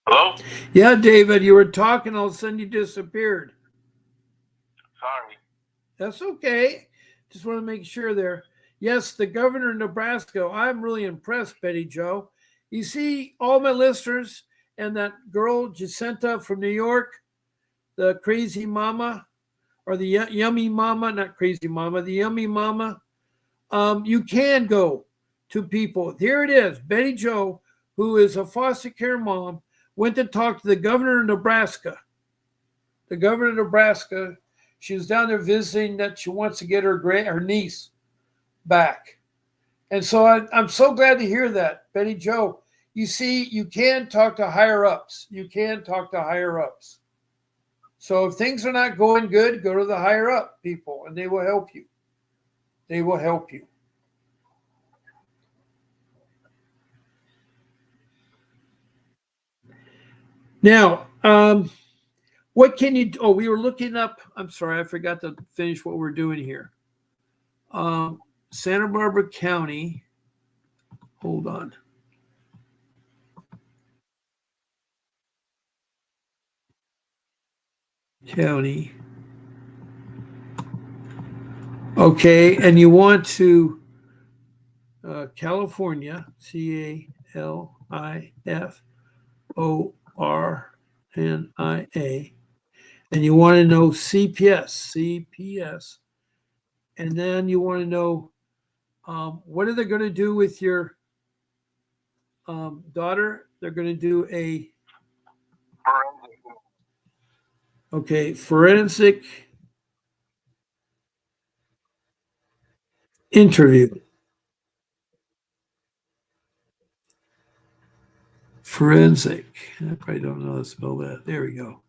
[SPEAKER 3] Hello?
[SPEAKER 1] Yeah, David, you were talking, all of a sudden you disappeared.
[SPEAKER 3] Sorry.
[SPEAKER 1] That's okay. Just want to make sure there. Yes, the governor of Nebraska. I'm really impressed, Betty Jo. You see, all my listeners and that girl, Jacinta from New York, the crazy mama, or the yummy mama, not crazy mama, the yummy mama. You can go to people. Here it is. Betty Jo, who is a foster care mom, went to talk to the governor of Nebraska. The governor of Nebraska, she was down there visiting that she wants to get her niece back. And so I'm so glad to hear that, Betty Jo. You see, you can talk to higher ups. You can talk to higher ups. So if things are not going good, go to the higher up people and they will help you. They will help you. Now, what can you do? We were looking up. I'm sorry, I forgot to finish what we're doing here. Santa Barbara County, hold on. County. Okay, and you want to California, CALIFORNIA, and you want to know CPS, and then you want to know what are they going to do with your daughter? They're going to do a forensic interview. Forensic. I probably don't know how to spell that. There we go.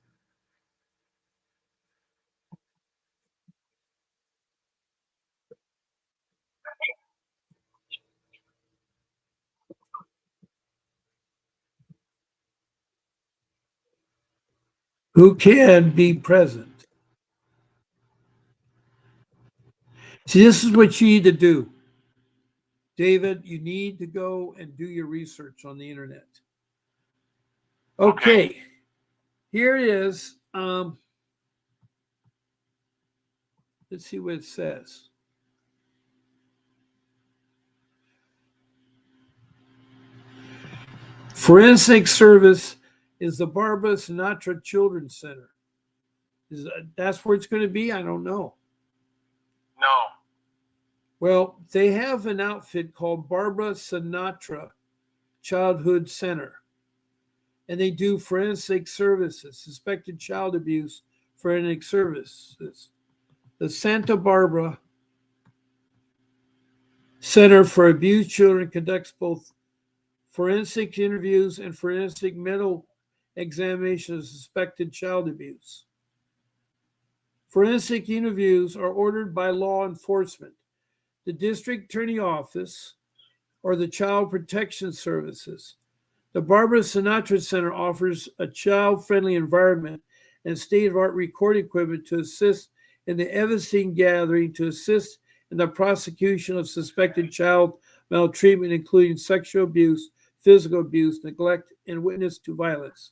[SPEAKER 1] Who can be present? See, this is what you need to do. David, you need to go and do your research on the internet. Okay. Here it is. Let's see what it says. Forensic Service is the Barbara Sinatra Children's Center. That's where it's going to be? I don't know.
[SPEAKER 3] No.
[SPEAKER 1] Well, they have an outfit called Barbara Sinatra Childhood Center, and they do forensic services, suspected child abuse, forensic services. The Santa Barbara Center for Abused Children conducts both forensic interviews and forensic mental examination of suspected child abuse. Forensic interviews are ordered by law enforcement, the district attorney office, or the Child Protection Services. The Barbara Sinatra Center offers a child-friendly environment and state-of-the-art recording equipment to assist in the evidence gathering, to assist in the prosecution of suspected child maltreatment, including sexual abuse, physical abuse, neglect, and witness to violence.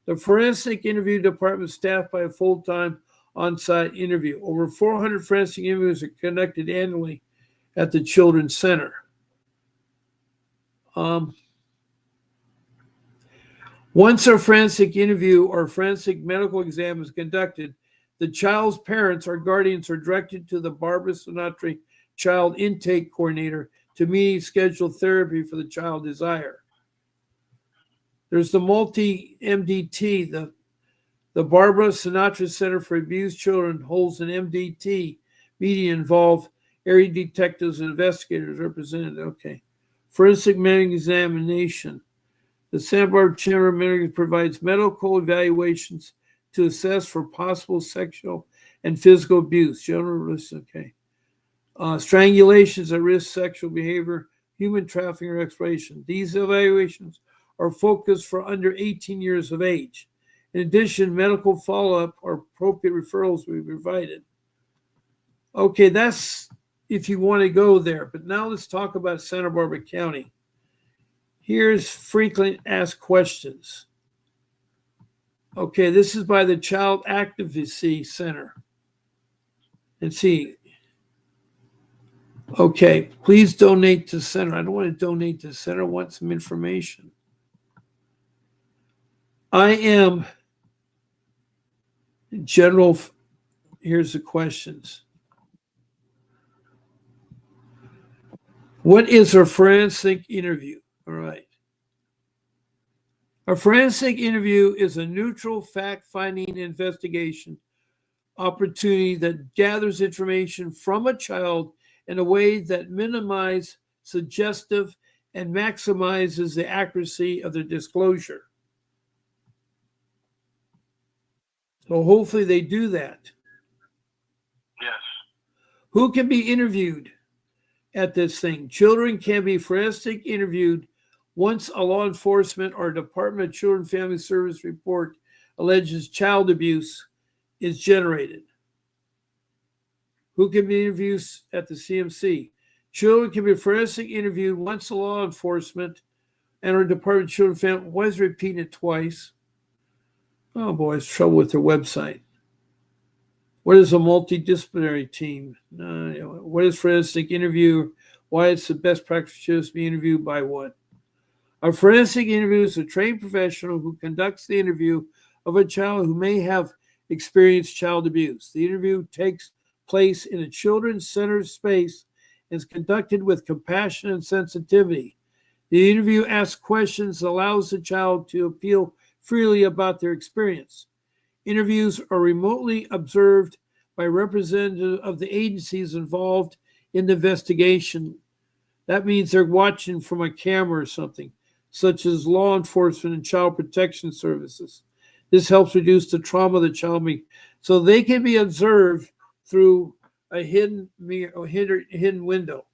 [SPEAKER 1] The forensic interview department is staffed by a full-time on-site interview. Over 400 forensic interviews are conducted annually at the Children's Center. Once a forensic interview or forensic medical exam is conducted, the child's parents or guardians are directed to the Barbara Sinatra Child Intake Coordinator to meet scheduled therapy for the child desire. There's the multi-MDT, the Barbara Sinatra Center for Abused Children holds an MDT meeting involved area detectives and investigators represented. Okay. Forensic medical examination. The Santa Barbara Chamber of Medical provides medical evaluations to assess for possible sexual and physical abuse. General risk, okay. Strangulations at risk sexual behavior, human trafficking or exploitation. These evaluations are focused for under 18 years of age. In addition, medical follow-up or appropriate referrals will be provided. Okay, that's if you want to go there. But now let's talk about Santa Barbara County. Here's frequently asked questions. Okay, this is by the Child Advocacy Center. And see, okay, please donate to the center. I don't want to donate to the center. I want some information. I am general. Here's the questions. What is a forensic interview? All right. A forensic interview is a neutral fact-finding investigation opportunity that gathers information from a child in a way that minimizes suggestive and maximizes the accuracy of their disclosure. So hopefully they do that.
[SPEAKER 3] Yes.
[SPEAKER 1] Who can be interviewed at this thing? Children can be forensic interviewed once a law enforcement or Department of Children and Family Service report alleges child abuse is generated. Who can be interviewed at the CMC? Children can be forensic interviewed once the law enforcement and our Department of Children and Family. Why is repeating it twice? Oh boy, it's trouble with their website. What is a multidisciplinary team? What is forensic interview? Why it's the best practice to be interviewed by what? A forensic interview is a trained professional who conducts the interview of a child who may have experienced child abuse. The interview takes place in a children-centered space and is conducted with compassion and sensitivity. The interview asks questions that allows the child to appeal freely about their experience. Interviews are remotely observed by representatives of the agencies involved in the investigation. That means they're watching from a camera or something, such as law enforcement and child protection services. This helps reduce the trauma the child may. So they can be observed through a hidden window,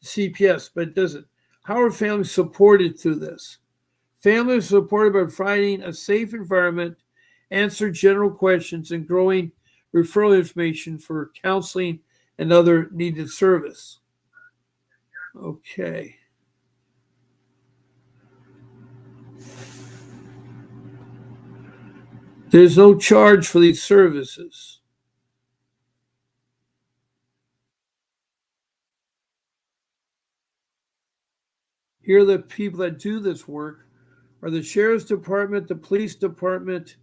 [SPEAKER 1] CPS, but it doesn't. How are families supported through this? Families are supported by providing a safe environment, answer general questions, and growing referral information for counseling and other needed service. Okay. There's no charge for these services. Here are the people that do this work are the Sheriff's Department, the Police Department,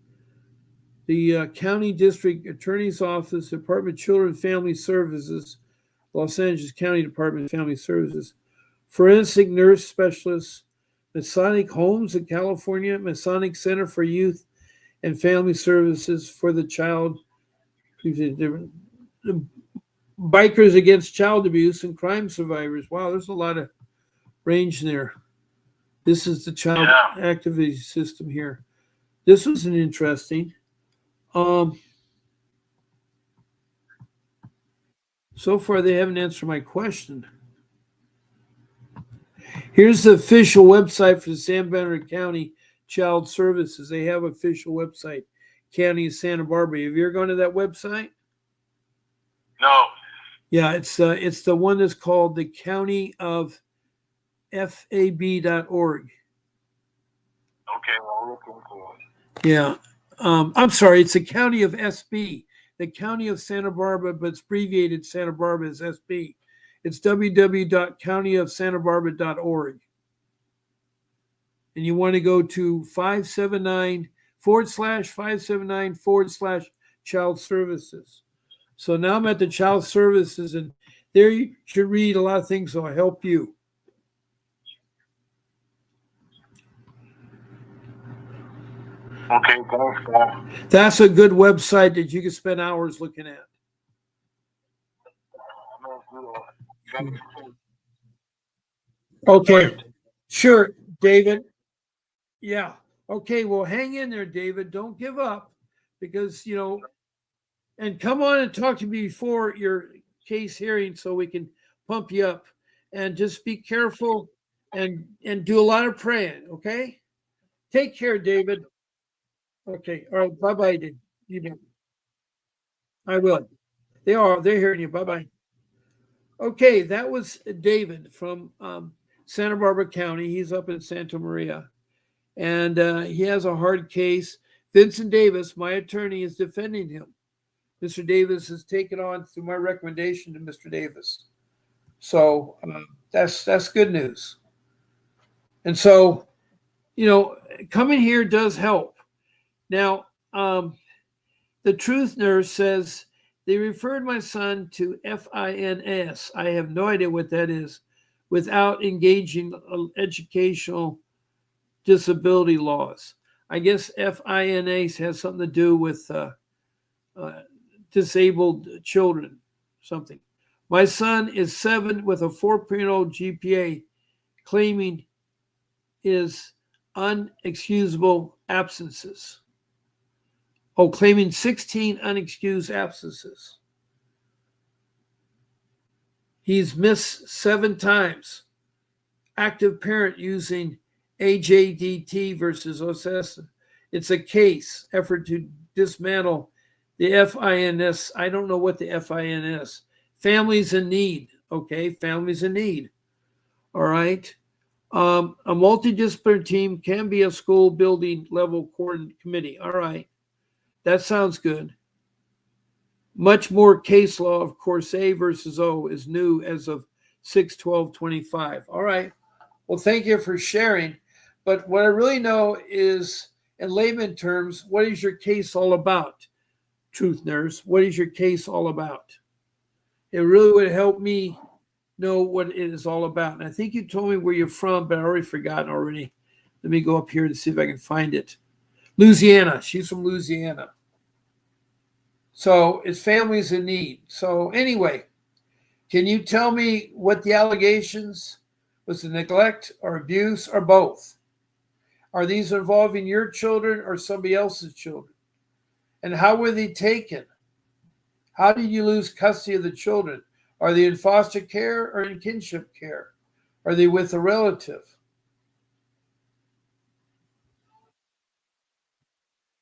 [SPEAKER 1] the County District Attorney's Office, Department of Children and Family Services, Los Angeles County Department of Family Services, Forensic Nurse Specialists, Masonic Homes in California, Masonic Center for Youth and Family Services for the Child, the Bikers Against Child Abuse and Crime Survivors. Wow, there's a lot of range there. This is the child activity system here. This was an interesting. So far, they haven't answered my question. Here's the official website for the San Bernardino County Child Services. They have an official website, County of Santa Barbara. Have you ever gone to that website?
[SPEAKER 3] No.
[SPEAKER 1] Yeah, it's the one that's called the County of FAB.org.
[SPEAKER 3] Okay, I'll look into it.
[SPEAKER 1] Yeah. I'm sorry, it's the County of SB, the County of Santa Barbara, but it's abbreviated Santa Barbara as SB. It's www.countyofsantabarbara.org. And you want to go to 579/579/child services. So now I'm at the child services, and there you should read a lot of things that will help you.
[SPEAKER 3] Okay, thanks, Bob.
[SPEAKER 1] That's a good website that you can spend hours looking at. Okay, sure, David. Yeah. Okay, well, hang in there, David. Don't give up because, and come on and talk to me before your case hearing so we can pump you up. And just be careful and do a lot of praying, okay? Take care, David. Okay, all right, bye-bye, David. You bet. I will. They're hearing you. Bye-bye. Okay, that was David from Santa Barbara County. He's up in Santa Maria. And he has a hard case. Vincent Davis, my attorney, is defending him. Mr. Davis has taken on through my recommendation to Mr. Davis. So that's good news. And so, coming here does help. Now, the truth nurse says they referred my son to FINS. I have no idea what that is, without engaging educational disability laws. I guess FINS has something to do with disabled children, something. My son is 7 with a 4.0 GPA, claiming is unexcusable absences. Claiming 16 unexcused absences. He's missed 7 times. Active parent using AJDT versus OSS. It's a case effort to dismantle the FINS. I don't know what the FINS. Families in need. Okay, families in need. All right. A multidisciplinary team can be a school building level coordinating committee. All right. That sounds good. Much more case law of course A versus O is new as of 6/12/25. All right. Well, thank you for sharing. But what I really know is, in layman terms, what is your case all about? Truth nurse, what is your case all about? It really would help me know what it is all about. And I think you told me where you're from, but I already forgotten already. Let me go up here to see if I can find it. Louisiana. She's from Louisiana. So it's families in need. So anyway, can you tell me what the allegations was? The neglect or abuse or both? Are these involving your children or somebody else's children? And how were they taken? How did you lose custody of the children? Are they in foster care or in kinship care? Are they with a relative?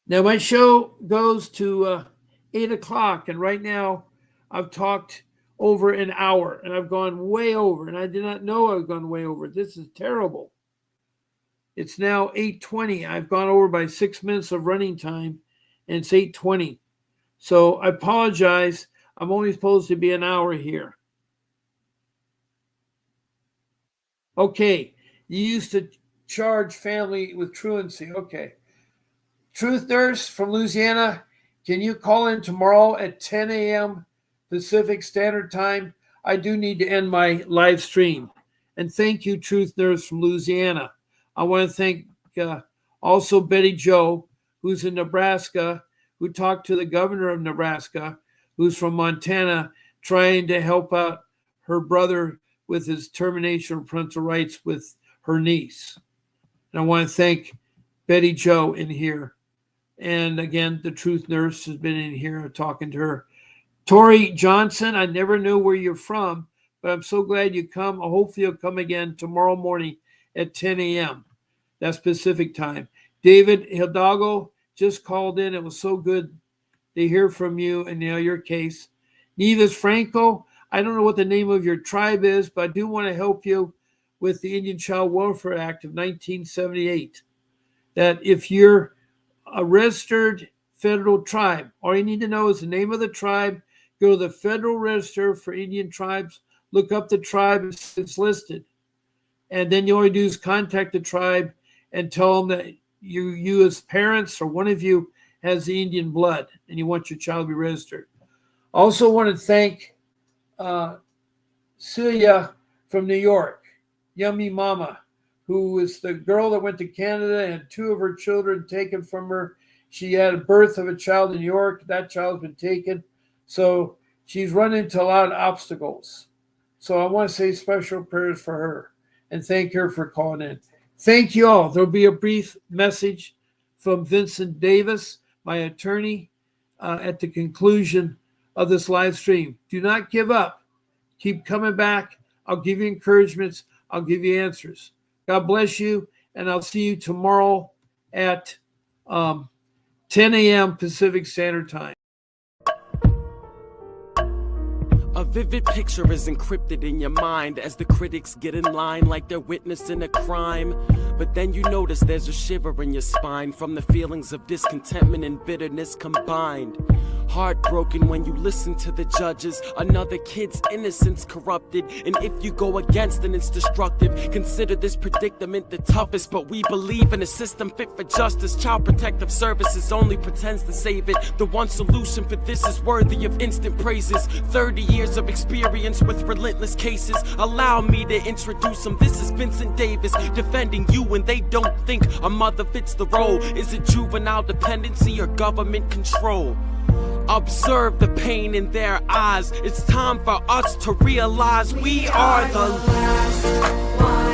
[SPEAKER 1] Now, my show goes to 8 o'clock, and right now I've talked over an hour, and I've gone way over, and I did not know I've gone way over. This is terrible. It's now 8:20. I've gone over by 6 minutes of running time, and it's 8:20. So I apologize. I'm only supposed to be an hour here. Okay, you used to charge family with truancy. Okay. Truth nurse from Louisiana, can you call in tomorrow at 10 a.m. Pacific Standard Time? I do need to end my live stream. And thank you, Truth nurse from Louisiana. I want to thank also Betty Jo, who's in Nebraska, who talked to the governor of Nebraska, who's from Montana, trying to help out her brother with his termination of parental rights with her niece. And I want to thank Betty Jo in here. And again, the Truth nurse has been in here talking to her. Tori Johnson, I never knew where you're from, but I'm so glad you come. I hope you'll come again tomorrow morning at 10 a.m. That's Pacific time. David Hidalgo just called in. It was so good to hear from you and your case. Nevis Franco, I don't know what the name of your tribe is, but I do want to help you with the Indian Child Welfare Act of 1978. That if you're a registered federal tribe, all you need to know is the name of the tribe. Go to the Federal Register for Indian Tribes, look up the tribe, it's listed. And then you all do is contact the tribe and tell them that you as parents or one of you has the Indian blood and you want your child to be registered. Also want to thank Celia from New York, Yummy Mama, who is the girl that went to Canada and 2 of her children taken from her. She had a birth of a child in New York. That child's been taken. So she's run into a lot of obstacles. So I want to say special prayers for her and thank her for calling in. Thank you all. There'll be a brief message from Vincent Davis, my attorney, at the conclusion of this live stream. Do not give up. Keep coming back. I'll give you encouragements. I'll give you answers. God bless you, and I'll see you tomorrow at 10 a.m. Pacific Standard Time.
[SPEAKER 4] A vivid picture is encrypted in your mind as the critics get in line like they're witnessing a crime. But then you notice there's a shiver in your spine from the feelings of discontentment and bitterness combined. Heartbroken when you listen to the judges, another kid's innocence corrupted. And if you go against then it's destructive. Consider this predicament the toughest, but we believe in a system fit for justice. Child Protective Services only pretends to save it. The one solution for this is worthy of instant praises. 30 years of experience with relentless cases. Allow me to introduce them. This is Vincent Davis, defending you when they don't think a mother fits the role. Is it juvenile dependency or government control? Observe the pain in their eyes. It's time for us to realize we are the last one.